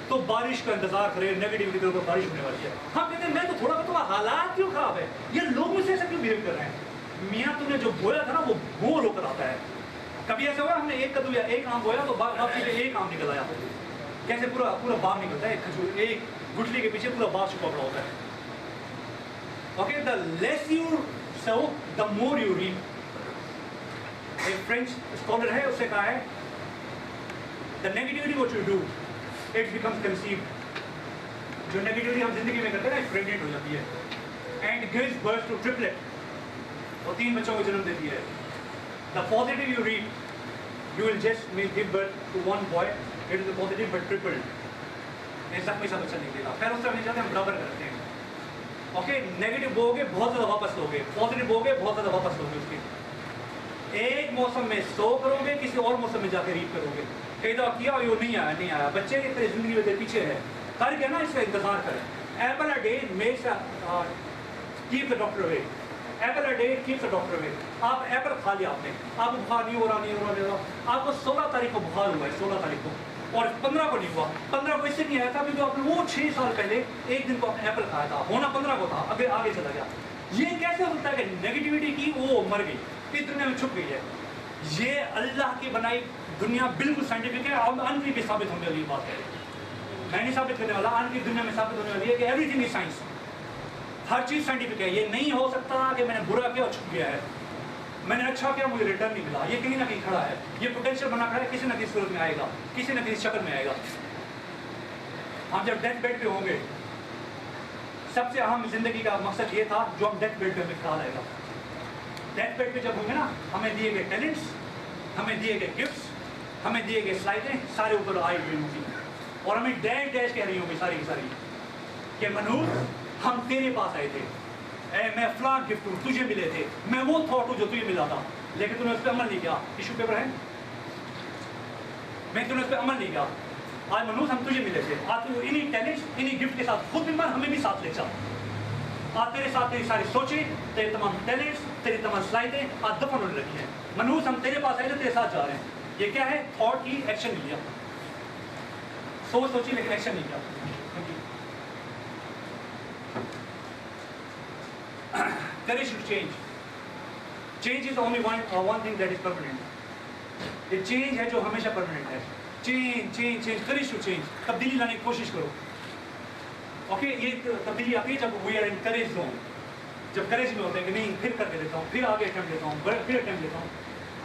तो बारिश का इंतजार करे, नेगेटिविटी के ऊपर बारिश होने वाली है। हम कहते हैं मैं तो थोड़ा बहुत, हालात क्यों खराब है, ये लोग मुझसे ऐसा क्यों बिहेव कर रहे हैं? मियाँ तुमने जो बोया था ना वो गोल होकर आता है। कभी ऐसा हुआ हमने एक कद्दू या एक आम बोया तो बाकी एक आम निकल आया? कैसे पूरा पूरा बाग निकलता है, एक खजूर, एक गुठली के पीछे पूरा बाग छुपा पड़ा होता है। Okay, the less you so the more you reap. एक फ्रेंच स्कॉलर है, उससे कहा है the negativity what you do, it becomes conceived. जो नेगेटिविटी हम जिंदगी में करते हैं ना, प्रेग्नेंट हो जाती है and gives birth to triplet, और 3 बच्चों को जन्म देती है। The positive you reap, you will just may give birth to 1 boy it is positive but triple, ये जख्मी सा बच्चा निकलेगा। खैर उससे नहीं चाहते, हम बराबर करते हैं। ओके, नेगेटिव बोगे बहुत ज़्यादा वापस लोगे, पॉजिटिव बोगे बहुत ज़्यादा वापस लोगे। उसके एक मौसम में 100 करोगे, किसी और मौसम में जाके रीड करोगे। कई दफ़ा किया और ये नहीं आया, नहीं आया, बच्चे की तेरी ज़िंदगी में तेरे पीछे है, कर के ना इसका इंतजार करें। Apple a day makes keep the doctor away, apple a day keep the doctor away. आप एपल खा लिया आपने, आपको बुखार नहीं हो रहा, नहीं हो रहा, नहीं हो रहा, आपको 16 तारीख को बुखार हुआ है, 16 तारीख को, और 15 को नहीं हुआ। 15 को इससे नहीं आया था क्योंकि आपने वो 6 साल पहले एक दिन को आपने एप्पल खाया था, होना 15 को था, अभी आगे चला गया। ये कैसे होता है कि नेगेटिविटी की वो मर गई, इस दुनिया में छुप गई है। ये अल्लाह की बनाई दुनिया बिल्कुल साइंटिफिक है, और अंत भी साबित होने वाली बात है। मैं नहीं साबित करने वाला, अंत की दुनिया में साबित होने वाली है कि everything is science, her cheese scientific है। ये नहीं हो सकता कि मैंने बुरा किया और छुप गया है, मैंने अच्छा किया मुझे रिटर्न नहीं मिला। ये कहीं ना कहीं खड़ा है, ये पोटेंशियल बना खड़ा है, किसी न किसी सूरत में आएगा, किसी न किसी शक्ल में आएगा। हम जब डेथ बेड पे होंगे, सबसे अहम जिंदगी का मकसद ये था जो हम डेथ बेड पे हमें ख्याल आएगा। डेथ बेड पे जब होंगे ना, हमें दिए गए टैलेंट्स, हमें दिए गए गिफ्ट्स, हमें दिए गए स्लाइडें सारे ऊपर आई हुई होंगी, और हमें डैश डैश कह रही होंगी सारी की सारी कि मनूर हम तेरे पास आए थे, मैं फलां गिफ्ट हूँ, तुझे मिले थे, मैं वो थॉट हूँ जो तुझे मिला था, लेकिन तूने उस पर अमल नहीं किया। टिश्यू पेपर है, मैं तूने उस पर अमल नहीं किया। आज मनूस हम तुझे मिले थे, आज तू इन्हीं टैलेंट्स, इन्हीं गिफ्ट के साथ खुद भी मर, हमें भी साथ ले चल। आज तेरे साथ तेरी सारी सोचें, तेरे तमाम टैलेंट्स, तेरी तमाम स्लाइडें आज दफन होने लगी हैं। मनूस हम तेरे पास आए थे, तेरे साथ जा रहे हैं। ये क्या है? थॉट की एक्शन लिया, सोची लेकिन एक्शन नहीं किया। Courage to change. Change is only one thing that is permanent. ये change है जो हमेशा permanent है। Change. Courage to change. तब्दीली लाने की कोशिश करो। ओके, ये तब्दीली आती है जब we are in courage zone. जब courage में होते हैं कि नहीं, फिर करके देता हूँ, फिर आगे attempt लेता हूँ, फिर attempt लेता हूँ।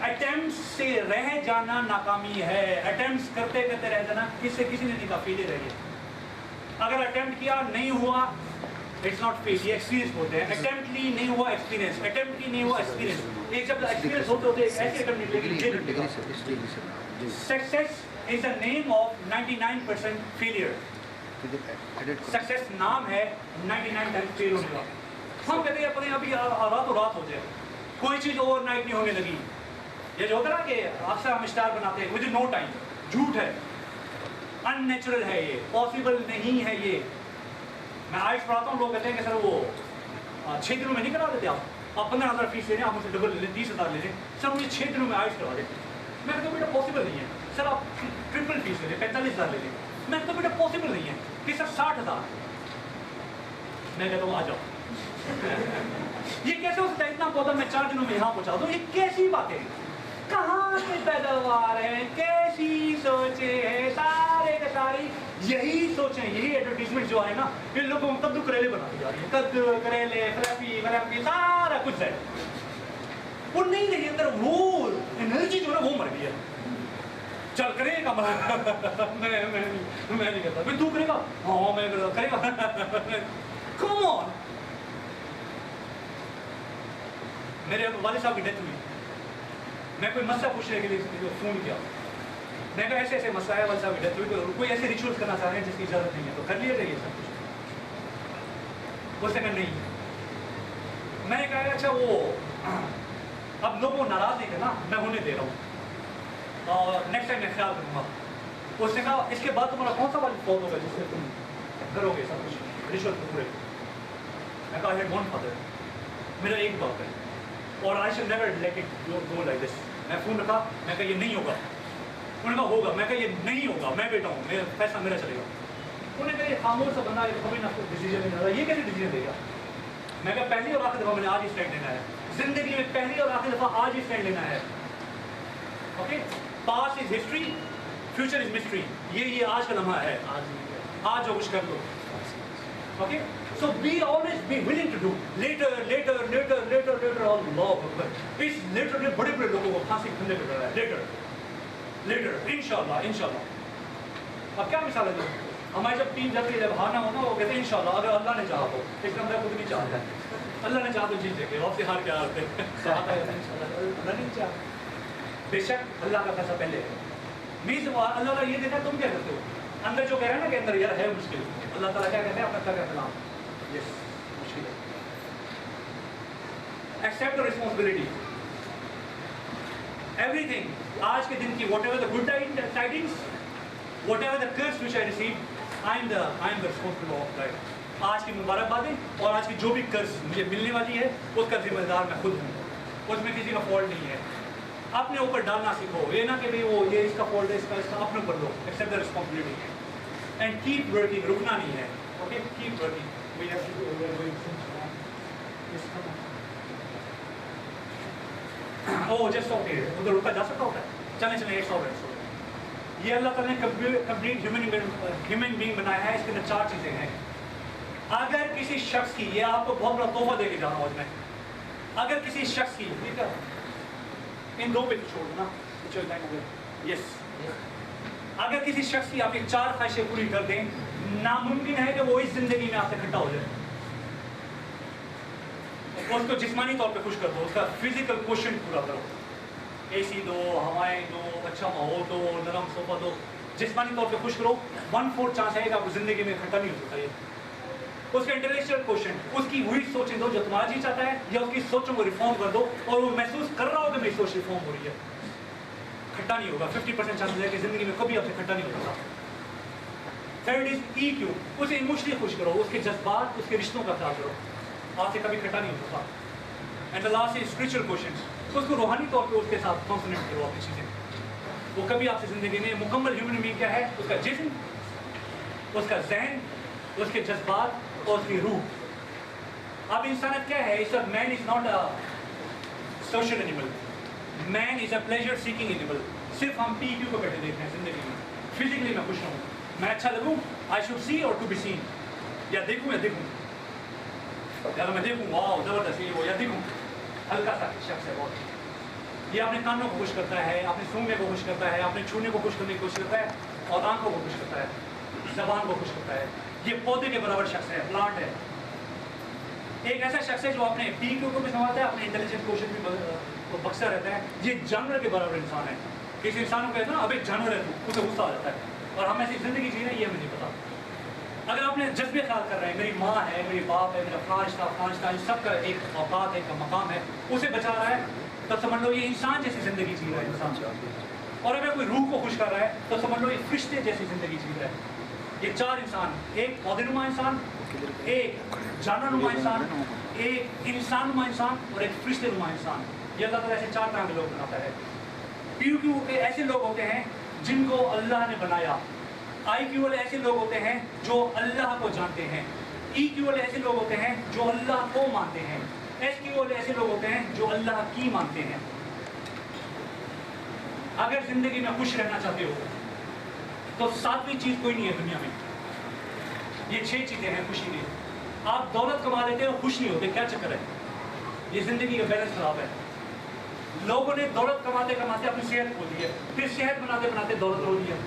Attempts से रह जाना नाकामी है। Attempts करते करते रह जाना किसी ने नहीं कहा फेलियर है ये। अगर attempt किया नहीं हुआ, इट्स नॉट फेल, ये एक्सपीरियंस होते हैं। अटेम्प्ट ली नहीं हुआ एक्सपीरियंस, अटेम्प्ट की नहीं हुआ एक्सपीरियंस। एक जब एक्सपीरियंस होते होते एक ऐसे अटेम्प्ट निकलेगी। Success is the name of 99% failure. Success नाम है 99 टाइम फेल होने का। हम कहते हैं अपने अभी रातों रात हो जाए, कोई चीज़ ओवरनाइट नहीं होने लगी। ये जो होता है ना कि अक्सर हम स्टार बनाते हैं विद नो टाइम, झूठ है, अननेचुरल है, ये पॉसिबल नहीं है। ये मैं आइट्स पढ़ाता हूँ, लोग कहते हैं कि सर वो 6 दिनों में नहीं करा देते आप 15,000 फीस ले लें, आप मुझसे डबल ले लें, 30,000 ले लें, सर मुझे 6 दिनों में आइट्स करवा दें। मैं कहता हूँ बेटा पॉसिबल नहीं है। सर आप ट्रिपल फीस ले लें, 45,000 ले लें। मैं कहता हूँ बेटा पॉसिबल नहीं है। कि सर 60,000। मैं कहता हूँ आ जाओ। ये कैसे हो सकता है? इतना पौधा मैं 4 दिनों में यहाँ पहुँचा दूँ, ये कैसी बात है? कहाँ की पैदावार है, कैसी सोचे हैं, सारे के सारी यही सोचें, यही एडवर्टीजमेंट जो है ना, ये लोगों को कद्दू करेले बना दी जा रही है। कद्दू करेले फ्लैपी सारा कुछ है, वो नहीं रही अंदर, वो एनर्जी जो है वो मर गई है। चल करेगा मैं नहीं करता, तू करेगा? हाँ मैं करेगा। Come on. मेरे वालिद साहब की डेथ हुई, मैं कोई मसला पूछने के लिए फ़ोन किया। मैं कहा ऐसे ऐसे मसला है, वालिद साहब की डेथ हुई, तो कोई ऐसे रिचुअल्स करना चाह रहे हैं जिसकी इजाज़त नहीं है, तो कर लिया जाइए सब कुछ। उसने कहा नहीं। मैंने कहा अच्छा वो अब लोगों को नाराज़ नहीं करना, मैं होने दे रहा हूँ और नेक्स्ट टाइम मैं ख्याल करूँगा। उसने कहा इसके बाद तुम्हारा कौन सा वालिद फौत होगा जिससे तुम करोगे सब कुछ रिश्वत पूरे? मैं कहा आई वन फादर, मेरा एक बाप है और I should never let it go like this. मैं फ़ोन रखा, मैं कहा ये नहीं होगा। उन्होंने कहा होगा, मैं कहा ये नहीं होगा, मैं बेटा हूँ, मेरा फैसला मेरा चलेगा। उन्होंने कहा ये खामोश सा बंदा है, कभी ना कोई डिसीजन नहीं लेता, ये कैसे डिसीजन देगा? मैं कहा पहली और आखिरी दफ़ा मैंने आज ही स्टैंड लेना है ज़िंदगी में, पहली और आखिरी दफ़ा आज ही स्टैंड लेना है। Okay, past is history, future is mystery. ये आज का लम्हा है, आज जो कुछ कर लो। Okay, so we always be willing to do later Allah Akbar। इस later में बड़े बड़े लोगों को फांसी खंडे पे कर रहा है, later इंशाल्लाह। अब क्या मिसाल है? हमारी जब टीम जाती है, जब हारना होना, वो कहते हैं इंशाल्लाह, अगर अल्लाह ने चाहा तो। इसका मतलब खुद नहीं चाहता है, अल्लाह ने चाहा तो जीत जाएंगे, वापसी हार के हारते अल्लाह ने चाहा। बेशक अल्लाह का फैसला पहले है, मीन्स अल्लाह ताला ये देता है, तुम क्या करते हो? अंदर जो कह रहा है ना कि अंदर यार है मुश्किल, अल्लाह ताला क्या कहते हैं अपना कर फैलाओ, यस मुश्किल है, एक्सेप्ट द रिस्पॉन्सिबिलिटी, एवरीथिंग, आज के दिन की whatever the good tidings, whatever the curse which I received, I am the responsible of that. आज की मुबारकबादें और आज की जो भी कर्ज मुझे मिलने वाली है उसका जिम्मेदार मैं खुद हूँ, उसमें किसी का फॉल्ट नहीं है। अपने ऊपर डालना सीखो, ये ना कि भाई वो ये इसका फॉल्ट है, इसका अपने ऊपर लो, accept the responsibility and keep working, रुकना नहीं है, okay keep working. Oh just okay, उधर रुका जा सकता होता है, चलें चलें 100। ये अल्लाह ताला ने कंप्लीट ह्यूमन बीइंग बनाया है, इसके अंदर 4 चीज़ें हैं। अगर किसी शख्स की, ये आपको बहुत बड़ा तोहफा देके जा रहा हूँ मैं, अगर किसी शख्स की, ठीक है इन 2 पे छोड़ ना, यस, अगर किसी शख्स की आपकी 4 ख्वाहिशें पूरी कर दें, नामुमकिन है कि वो इस जिंदगी में आपसे इकट्ठा हो जाए। उसको जिस्मानी तौर पे खुश कर दो, उसका फिजिकल क्वेश्चन पूरा करो, AC दो, हवाएं दो, अच्छा माहौल दो, नरम सोफा दो, जिस्मानी तौर पे खुश करो, 1/4 चांस है कि आपको जिंदगी में इकट्ठा नहीं हो सकता ये। उसका इंटेलेक्चुअल क्वेश्चन, उसकी वही सोचें दो जो तुम्हारा जी चाहता है, या उसकी सोचों को रिफॉर्म कर दो और वो महसूस कर रहा हो कि मेरी सोच रिफॉर्म हो रही है, इकट्ठा नहीं होगा। 50% चांस है कि जिंदगी में कभी आपसे इकट्ठा नहीं होगा। थर्ड इज EQ, उसे इमोशनली खुश करो, उसके जज्बात, उसके रिश्तों का ख्याल करो, आपसे कभी इकट्ठा नहीं हो सकता। And the last is spiritual question, उसको रूहानी तौर पे उसके साथ कॉन्सोनेट करो अपनी चीज़ें, वो कभी आपसे ज़िंदगी में मुकम्मल ह्यूमन बीइंग क्या है, उसका जिस्म, उसका जहन, उसके जज्बात और उसकी रूह। अब इंसानियत क्या है इस वक्त, man is not a social animal, man is a pleasure seeking animal. सिर्फ हम PQ को बैठे देखते हैं ज़िंदगी में, फिजिकली मैं खुश रहूँ, मैं अच्छा लगूँ, आई शुड सी और टू बी सीन, या देखूँ, या मैं देखूँ वाह ज़बरदस्त ये वो, या देखूँ हल्का सा शख्स है बहुत, ये अपने कानों को खुश करता है, अपने सूंघने को खुश करता है, अपने छूने को खुश करने की कोशिश करता है, और आंखों को खुश करता है, जबान को खुश करता है। ये पौधे के बराबर शख्स है, प्लांट है। एक ऐसा शख्स है जो अपने PQ को भी संभालता है, अपने इंटेलिजेंस क्वेश्चन भी बक्सा रहता है। ये जानवर के बराबर इंसान है। किसी इंसान को कहते हैं ना अबे जानवर है तू, उसे गुस्सा आ जाता है, और हम ऐसी जिंदगी जी रहे हैं ये हमें नहीं पता। अगर आपने जज्बे ख्याल कर रहे हैं, मेरी माँ है, मेरी बाप है, मेरा फलां इन सब का एक औकात है, एक मकाम है, उसे बचा रहा है, तो समझ लो ये इंसान जैसी ज़िंदगी जी रहा है इंसान। और अगर कोई रूह को खुश कर रहा है तो समझ लो ये फरिश्ते जैसी ज़िंदगी जी रहा है। ये 4 इंसान, एक पौधेनुमा इंसान, एक जानवरनुमा इंसान, एक इंसानुमा इंसान और एक फरिश्तेनुमा इंसान। ये अल्लाह ताला ऐसे 4 तरह के लोग बनाता है। PQ के ऐसे लोग होते हैं जिनको अल्लाह ने बनाया। IQ वाले ऐसे लोग होते हैं जो अल्लाह को जानते हैं। EQ वाले ऐसे लोग होते हैं जो अल्लाह को मानते हैं। SQ वाले ऐसे लोग होते हैं जो अल्लाह की मानते हैं। अगर जिंदगी में खुश रहना चाहते हो तो 7वीं चीज कोई नहीं है दुनिया में। ये 6 चीजें हैं खुशी की। आप दौलत कमा लेते हो खुश नहीं होते, क्या चक्कर है? ये जिंदगी का बैलेंस खराब है। लोगों ने दौलत कमाते कमाते अपनी सेहत खो दी है, फिर सेहत बनाते बनाते दौलत खो दी है।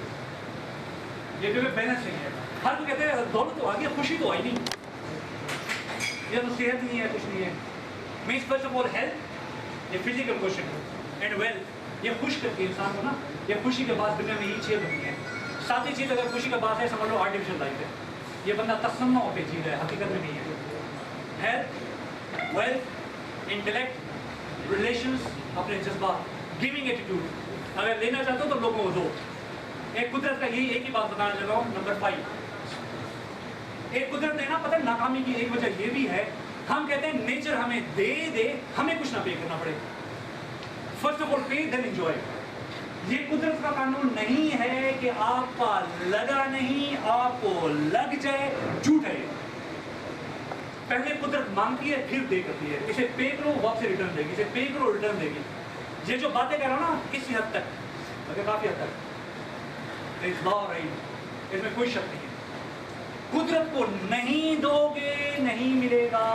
ये जो बैलेंस नहीं है। हर कोई कहते हैं दौलत तो आ गई, खुशी तो आई नहीं, ये तो सेहत नहीं है, कुछ नहीं है। Means first of all health, ये फिजिकल क्वेश्चन एंड वेल्थ, ये खुश करती है इंसान को ना। ये खुशी के बाद दुनिया में ये 6 बनती हैं। 7वीं चीज़ अगर खुशी का बात है समझ लो आर्टिफिशियल लाइफ है। ये बंदा तसन्ना होकर जी रहा है, हकीकत में नहीं है। हेल्थ, वेल्थ, इंटेलेक्ट, रिलेशंस, अपने जज्बात, गिविंग एटीट्यूड। अगर लेना चाहते हो तो लोगों को दो। एक कुदरत का यही एक ही बात बताने लगा हूँ, नंबर 5। एक कुदरत है ना, पता है नाकामी की एक वजह ये भी है, हम कहते हैं नेचर हमें दे हमें कुछ ना पे करना पड़े। फर्स्ट ऑफ ऑल पे देन एंजॉय। ये कुदरत का कानून नहीं है कि आपका लगा नहीं आपको लग जाए, झूठ है। पहले कुदरत मांगती है फिर दे करती है। इसे पे करो वापस रिटर्न देगी, इसे पे करो रिटर्न देगी। ये जो बातें कर रहा हूँ ना इसी हद तक, अगर काफी हद तक इस लॉ रही, इसमें कोई शक नहीं है। कुदरत को नहीं दोगे नहीं मिलेगा।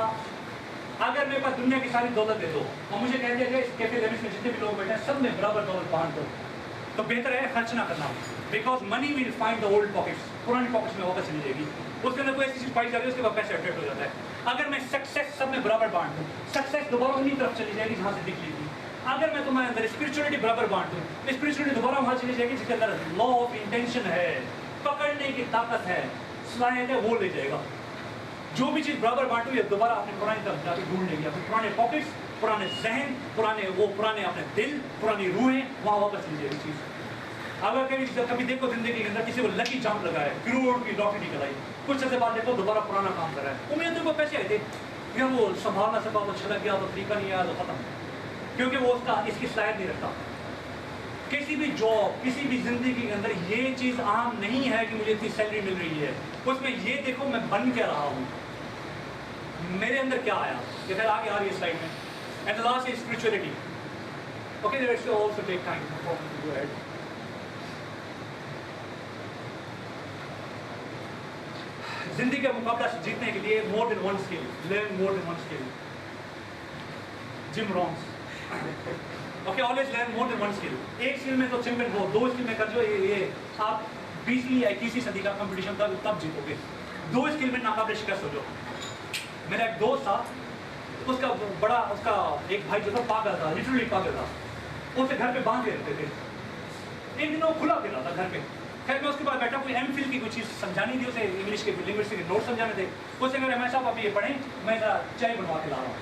अगर मेरे पास दुनिया की सारी दौलत दे दो और मुझे कहते हैं इस कैफे लेविस में जितने भी लोग बैठे हैं सब में बराबर दौलत बांट दो, तो बेहतर है खर्च ना करना। Because money will find the old pockets, पुरानी पॉकेट्स में वापस चली जाएगी। उसके अंदर कोई ऐसी चीज पाई जा रही है उसके बाद पैसे अट्रैक्ट हो जाता है। अगर मैं सक्सेस सब में बराबर बांट दूँ, सक्सेस दोबारा उन्हीं तरफ चली जाएगी जहाँ से दिख ली थी। अगर मैं तुम्हारे अंदर स्पिरिचुअलिटी बराबर बांट दूँ, स्पिरिचुअलिटी दोबारा वहाँ चली जाएगी जिसके अंदर लॉ ऑफ इंटेंशन है, पकड़ने की ताकत है, स्लाइड है, वो ले जाएगा। जो भी चीज़ बराबर बांटू ये दोबारा अपने पुरानी तरफ जाके ढूंढ लेगी, अपने पुराने पॉकेट्स, पुराने जहन, पुराने अपने दिल, पुरानी रूहें, वहाँ वापस ले जाएगी चीज़। अगर कभी देखो जिंदगी के अंदर किसी को लकी जंप लगा है, करोड़ की लॉटरी निकल आई, कुछ ऐसे बाद देखो दोबारा पुराना काम कर रहा है, उम्मीद तुमको पैसे आए थे, यार वो संभाल ना सका, तो छलक गया, तो तरीका नहीं आया, तो खत्म, क्योंकि वो उसका इसकी शायद नहीं रखता। किसी भी जॉब, किसी भी जिंदगी के अंदर ये चीज़ आम नहीं है कि मुझे इतनी सैलरी मिल रही है, उसमें ये देखो मैं बन क्या रहा हूँ, मेरे अंदर क्या आया। ये फिर आगे आ रही है स्लाइड में। And the last is spirituality. Okay, let's also take time to go ahead. जिंदगी का मुकाबला जीतने के लिए more than one skill, learn more than one skill. Jim Rohn's, okay, always learn more than one skill. एक skill में तो champion हो, दो स्किल में कर जो ये आप 20वीं या 21वीं सदी का कंपटीशन तब जीतोगे। दो स्किल में नाकाबिल शिकस्त हो जाओ। मेरा एक दोस्त था, उसका एक भाई जो था पागल था, लिटरली पागल था, उसे घर पे बांध के रखते थे। एक दिन वो खुला फिर रहा था घर पे। खैर मैं उसके बाद बैठा, कोई एमफिल की कुछ चीज़ समझानी थी उसे, इंग्लिश के लिंग्विस्टिक के नोट समझाने थे। उससे मेरे मैं साहब आप ये पढ़ें, मैं चाय बनवा के ला रहा हूँ।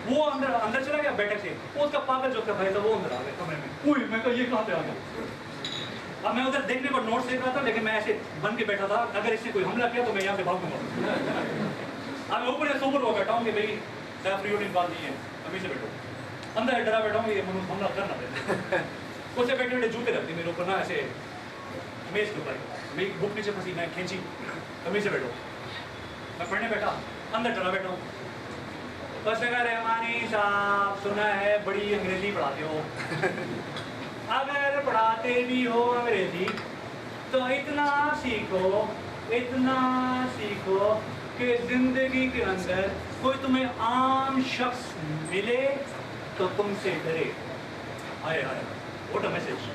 वो अंदर चला गया बैठक से, वो उसका पागल जो उसका भाई था वो अंदर आ गया कमरे में। उई, मैं कहा ये कहाँ पे आ गया। अब मैं उधर देखने को नोट देख रहा था, लेकिन मैं ऐसे बन के बैठा था, अगर इससे कोई हमला किया तो मैं यहाँ से भागूंगा। अब ऊपर सोबर हुआ बैठा हूँ कि भाई फ्री बात नहीं है, अभी से बैठो। अंदर डरा बैठा हूँ, ये हमला करना देते। उससे बैठे बैठे जूते रखते मेरे ऊपर ना, ऐसे मेज के ऊपर, मेरी बुक नीचे फंसी, मैं खींची, अभी से बैठो। मैं पढ़ने बैठा, अंदर डरा बैठा हूँ। बस अगर रहमानी साहब सुना है बड़ी अंग्रेजी पढ़ाते हो, अगर पढ़ाते भी हो अंग्रेजी तो इतना सीखो कि जिंदगी के अंदर कोई तुम्हें आम शख्स मिले तो तुमसे डरे। आए व्हाट अ मैसेज।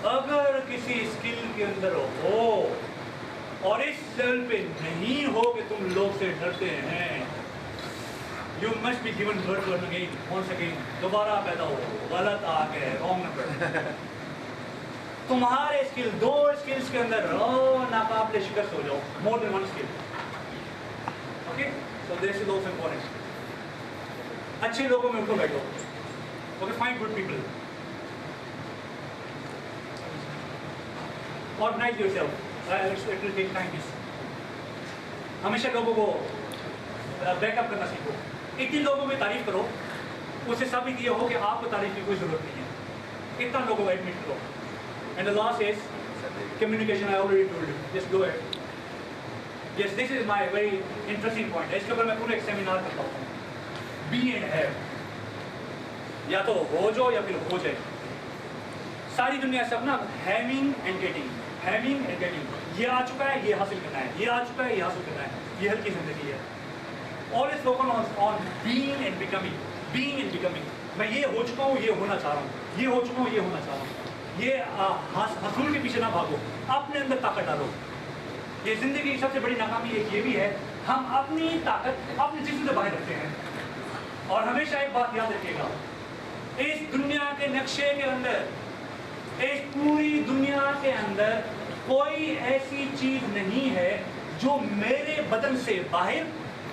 अगर किसी स्किल के अंदर हो और इस लेवल पे नहीं हो कि तुम लोग से डरते हैं, you must be given birth again, once again, दोबारा पैदा हो, गलत आ गए, रॉन्ग नंबर। तुम्हारे स्किल, दो स्किल्स के अंदर नाकाबिल शिकस्त हो जाओ, more than one skill. Okay, so this is also important. अच्छे लोगों में उनको बैठो। Okay, find good people, organise yourself, it will take time. हमेशा लोगों को बैकअप करना सीखो। इतने लोगों में तारीफ करो, उससे साबित ये हो कि आपको तारीफ की कोई ज़रूरत नहीं है। इतना लोगों को एडमिट करो। And the last is communication. I already told you, just go ahead. Yes, this is my very interesting point. इसके ऊपर मैं पूरा एक सेमिनार करता हूँ। बी एंड हैव, या तो हो जाओ या फिर हो जाए। सारी दुनिया सब ना having and getting, having and getting. ये आ चुका है, ये हासिल करना है, ये आ चुका है, ये हासिल करना है। ये हल्की जिंदगी है। Always focus on being and becoming, being and becoming. मैं ये हो चुका हूँ, ये होना चाह रहा हूँ, ये हो चुका हूँ, ये होना चाह रहा हूँ। ये हसूल के पीछे ना भागो, अपने अंदर ताकत डालो। ये जिंदगी की सबसे बड़ी नाकामी एक ये भी है, हम अपनी ताकत अपने जिस्म से बाहर रखते हैं। और हमेशा एक बात याद रखिएगा, इस दुनिया के नक्शे के अंदर, इस पूरी दुनिया के अंदर कोई ऐसी चीज नहीं है जो मेरे बदन से बाहर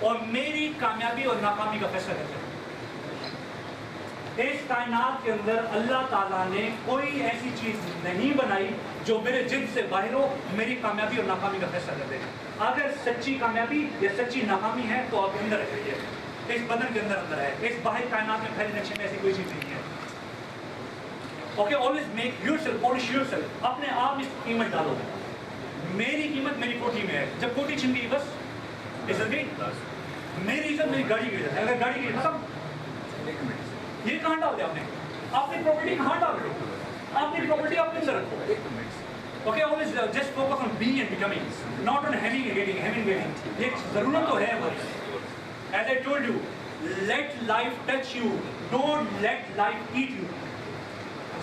और मेरी कामयाबी और नाकामी का फैसला कर सके। इस कायनात के अंदर अल्लाह ताला ने कोई ऐसी चीज नहीं बनाई जो मेरे जिद से बाहर हो, मेरी कामयाबी और नाकामी का फैसला कर दे। अगर सच्ची कामयाबी या सच्ची नाकामी है तो आपके अंदर रख रही है, इस बदन के अंदर है। इस बाहर कायनात में फैले नक्शे में ऐसी कोई चीज नहीं है। Okay, always make yourself, polish yourself. अपने आप में कीमत डालो। मेरी कीमत मेरी कोठी में है। जब कोठी छिन गई बस इज्जत गई। मेरी इज्जत मेरी गाड़ी की इज्जत है। अगर गाड़ी की खत्म, ये कहाँ डाल दिया आपने? अपनी प्रॉपर्टी कहाँ डाल रहे हो? अपनी प्रॉपर्टी अपने अंदर रखो। Okay, always just focus on being and becoming, not on having and getting, having getting. ये जरूरत तो है हमारी। As I told you, let life touch you, don't let life eat you.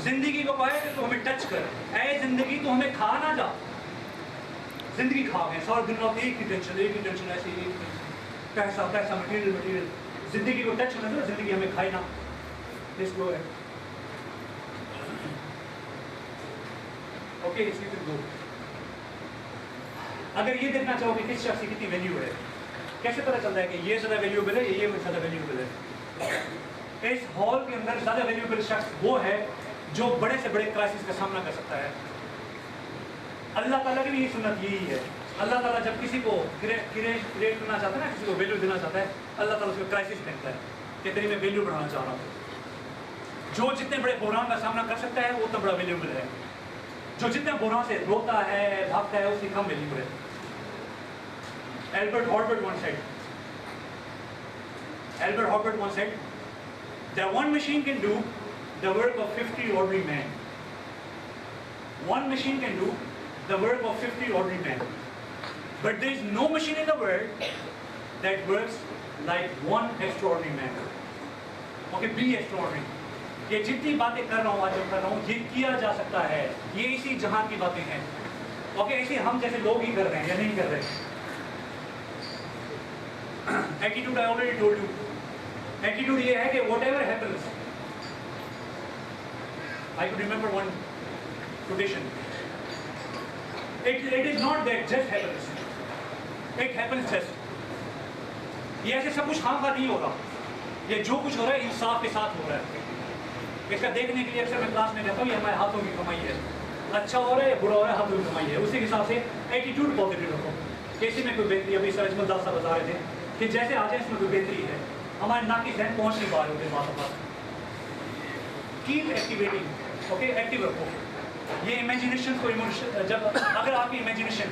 जिंदगी को पाए तो हमें टच कर, ऐ जिंदगी तो हमें खा ना जा। जिंदगी खा गए सारा दिन रात, एक ही टेंशन, ऐसे ही पैसा, मटेरियल। जिंदगी को टच करना, जिंदगी हमें खाए ना। Please go ahead. Okay, you can go. اگر یہ دیکھنا چاہو کہ کس شخص کی کتنی ویلیو ہے، کیسے پتہ چلتا ہے کہ یہ زیادہ ویلیوبل ہے، یہ زیادہ ویلیوبل ہے؟ اس ہال کے اندر زیادہ ویلیوبل شخص وہ ہے جو بڑے سے بڑے کرائسس کا سامنا کر سکتا ہے. اللہ تعالیٰ کی بھی یہ سنت یہی ہے. اللہ تعالیٰ جب کسی کو کریٹ کرنا چاہتا ہے نا، کسی کو ویلیو دینا چاہتا ہے، اللہ تعالیٰ اس کو کرائسس دیتا ہے کہ تیری میں ویلیو بڑھانا چاہ رہا ہوں. جو جتنے بڑے بحران کا سامنا کر سکتا ہے وہ اتنا بڑا ویلیوبل ہے. جو جتنے بحران سے روتا ہے بھاگتا ہے اس کی کم ویلیو ہے. Albert Hobart once said, that one machine can do the work of 50 ordinary men. One machine can do the work of 50 ordinary men. But there is no machine in the world that works like one extraordinary man. Okay, be extraordinary. یہ جتنی باتیں کر رہا ہوں آج کر رہا ہوں یہ کیا جا سکتا ہے. یہ اسی جہان کی باتیں ہیں. اوکے، ایسے ہم جیسے لوگ ہی کر رہے ہیں یا نہیں کر رہے. Attitude I already told you. Attitude یہ ہے کہ whatever happens. I could remember one quotation. It is not that just happens. It happens just. یہ ایسے سب کچھ خام خواہ نہیں ہوگا. یہ جو کچھ ہو رہا ہے انصاف کے ساتھ ہو رہا ہے. اس کا دیکھنے کے لیے اکثر میں کلاس میں کہتا ہوں یہ ہمارے ہاتھوں کی کمائی ہے. اچھا ہو رہا ہے برا ہو رہا ہے ہاتھوں کی کمائی ہے. اسی کے حساب سے ایٹیٹیوڈ پازیٹیو رکھو. کیسے میں کوئی بہتری ابھی سر اجمل داس صاحب بتا رہے تھے کہ جیسے آ جائے اس میں کوئی بہتری ہے. ہمارے ناقی ذہن پہنچ نہیں پا رہے ہوتے بات بات. Cap activating. اوکے، ایکٹیو رکھو. یہ امیجنیشن کو جب اگر آپ کی امیجنیشن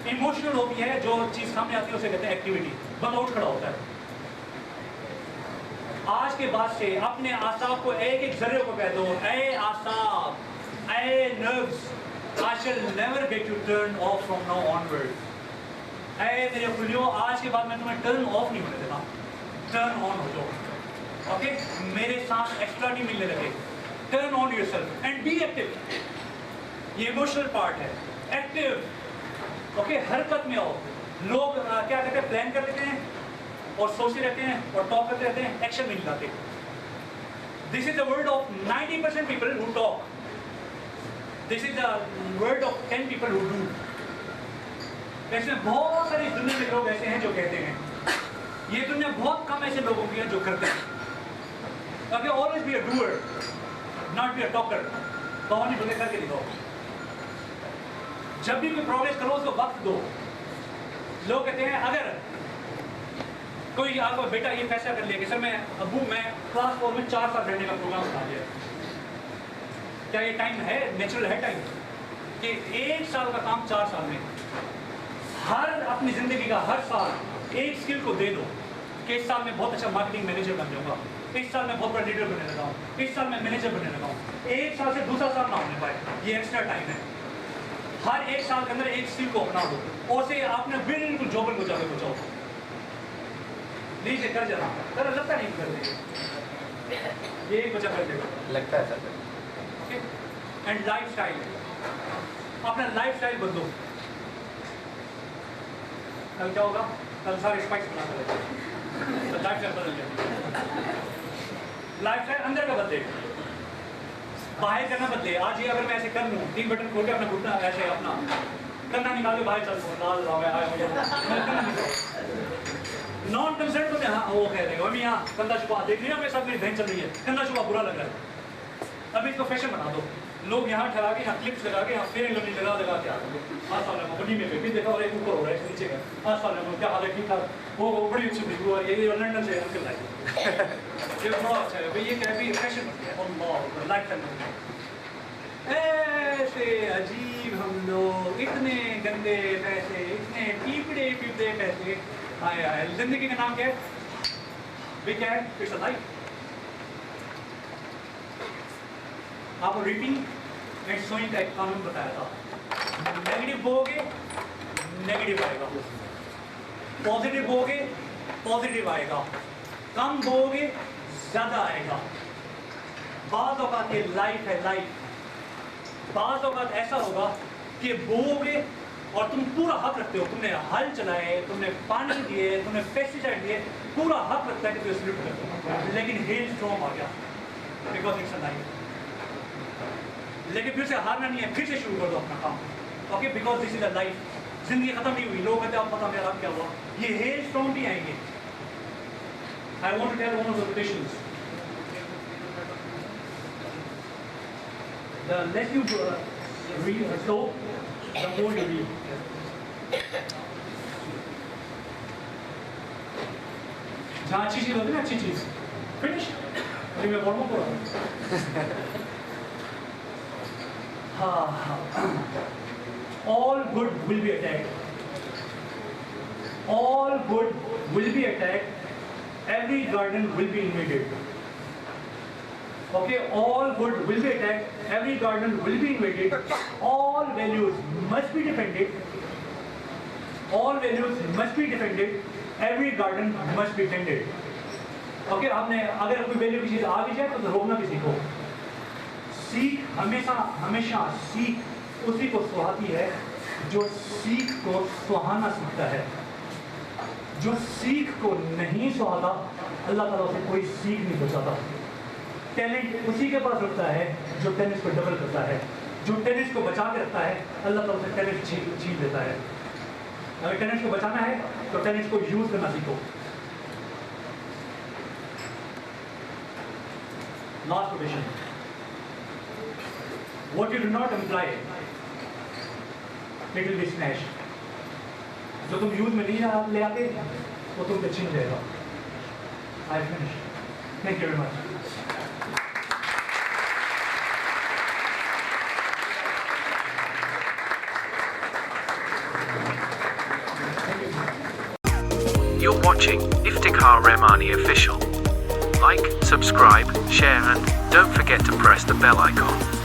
ایموشنل ہوتی ہے جو چیز سامنے آتی ہے اسے کہتے ہیں ایکٹیویٹی. بندہ اٹھ کھڑا ہوتا ہے. آج کے بعد سے اپنے اعصاب کو ایک ایک ذرے کو کہہ دو، اے اعصاب، اے nerves, I shall never get you turned off from now onward. اے میرے خلیوں، آج کے بعد میں تمہیں ٹرن آف نہیں ہونے دیتا. ٹرن آن ہو جاؤ. اوکے، میرے ساتھ ایکسٹرا نہیں ملنے لگے. Turn on yourself and be active. یہ ایموشنل پارٹ ہے. ایکٹیو. اوکے، حرکت میں آؤ. لوگ کیا کہتے ہیں، پلان کر لیتے ہیں اور سوچتے رہتے ہیں اور ٹاک کرتے رہتے ہیں، ایکشن نہیں لاتے. This is the word of 90% people who talk. This is the word of 10 people who do. ایسے بہت ساری دنیا میں لوگ ایسے ہیں جو کہتے ہیں. یہ دنیا بہت کم ایسے لوگوں کی ہے جو کرتے ہیں. Okay, always be a doer, not be a talker. کہانی بولے کر کے دکھاؤ. جب بھی کوئی پروگریس کرو اس کو وقت دو. لوگ کہتے ہیں اگر کوئی آپ کا بیٹا یہ فیصلہ کر لیا کہ سر میں کلاس 4 میں 4 سال رہنے کا پروگرام بنا لیا، کیا یہ ٹائم ہے؟ نیچرل ہے ٹائم کہ 1 سال کا کام 4 سال میں. ہر اپنی زندگی کا ہر سال ایک اسکل کو دے دو کہ اس سال میں بہت اچھا مارکیٹنگ مینیجر بن جاؤں گا، اس سال میں بہت بڑا لیڈر بننے لگا ہوں، اس سال میں مینیجر بننے لگا ہوں. 1 سال سے دوسرا سال نہ ہونے پائے، یہ ایکسٹرا ٹائم ہے. ہر 1 سال کے اندر ایک اسکل کو اپنا دو اور اسے آپ نے بالکل جوبل کو جا کے پہنچاؤ. نہیں سے کر جانا سر لگتا نہیں کر دے یہ ایک بچہ کر دے گا لگتا ہے سر. And lifestyle. اپنا لائف اسٹائل بدلو. کل کیا ہوگا؟ کل سارے اسپائس بنا کر لائف اسٹائل بدل جائے. لائف اسٹائل اندر کا بدلے، باہر کرنا بدلے. آج یہ اگر میں ایسے کر لوں 3 بٹن کھول کے اپنا گھٹنا ایسے اپنا کرنا نکال کے باہر چل لال کرنا نان کنسرٹ ہوتے ہیں. ہاں وہ کہہ رہے گا ابھی یہاں کندھا چھپا دیکھ رہی ہے میرے ساتھ میری بہن چل رہی ہے، کندھا چھپا برا لگ رہا ہے. ابھی اس کو فیشن بنا دو. لوگ یہاں ٹھہرا کے یہاں کلپس لگا کے یہاں فیئر لگی لگا کے آ گئے. السلام علیکم. بڑی میں بھی دیکھا اور ایک اوپر ہو رہا ہے ایک نیچے کا. السلام علیکم، کیا حال ہے؟ ٹھیک ٹھاک. وہ بڑی اچھی بڑی ہوا یہ لنڈن سے انکل لائے. یہ بڑا اچھا ہے بھائی. یہ کیا ہے فیشن بن گیا. اللہ لائف کرنا ایسے عجیب ہم لوگ، اتنے گندے پیسے، اتنے پیپڑے پیسے. آئے آئے زندگی کا نام کیا ہے؟ بھی کیا ہے؟ It's a life. آپ کو ریڈنگ اینڈ سوئنگ کا ایک قانون بتایا تھا. نیگیٹو بو گے نیگیٹو آئے گا، پازیٹیو بو گے پازیٹیو آئے گا، کم بو گے زیادہ آئے گا. بعض اوقات یہ لائف ہے لائف. بعض اوقات ایسا ہوگا کہ بو گے اور تم پورا حق رکھتے ہو، تم نے ہل چلائے، تم نے پانی دیے، تم نے پیسٹیسائڈ دیے، پورا حق رکھتا ہے کہ تم سلپ کرتے ہو، لیکن ہیل اسٹارم آ گیا. because it's a life. लेकिन फिर से हारना नहीं है, फिर से शुरू कर दो अपना काम, okay, because this is a life. जिंदगी खत्म नहीं हुई. लोग कहते हैं अब पता मेरा क्या हुआ. ये हेल स्टॉर्म भी आएंगे. I want to tell one of the patients. The less you read slow, the more you read. जहाँ अच्छी चीज होती है ना, अच्छी चीज फिनिश. अभी मैं बोलूँ पूरा. All good will be attacked. All good will be attacked. Every garden will be invaded. Okay, all good will be attacked. Every garden will be invaded. All values must be defended. All values must be defended. Every garden must be tended. Okay, आपने अगर कोई value की चीज आ भी जाए तो रोकना भी सीखो. सीख हमेशा सीख उसी को सुहाती है जो सीख को सुहाना सीखता है. जो सीख को नहीं सुहाता, अल्लाह ताला उसे कोई सीख नहीं पहुंचाता. टैलेंट उसी के पास रखता है जो टेनिस को डबल करता है. जो टेनिस को बचा के रखता है, अल्लाह ताला उसे टैलेंट छीन लेता है. अगर टेनिस को बचाना है तो टेनिस को यूज करना सीखो. Last question. What you do not imply, it will be snatched. जो तुम यूज में नहीं ले आते वो तुमसे छीन जाएगा. I finished. Thank you very much. You're watching Iftikhar Rahmani Official. Like, subscribe, share and don't forget to press the bell icon.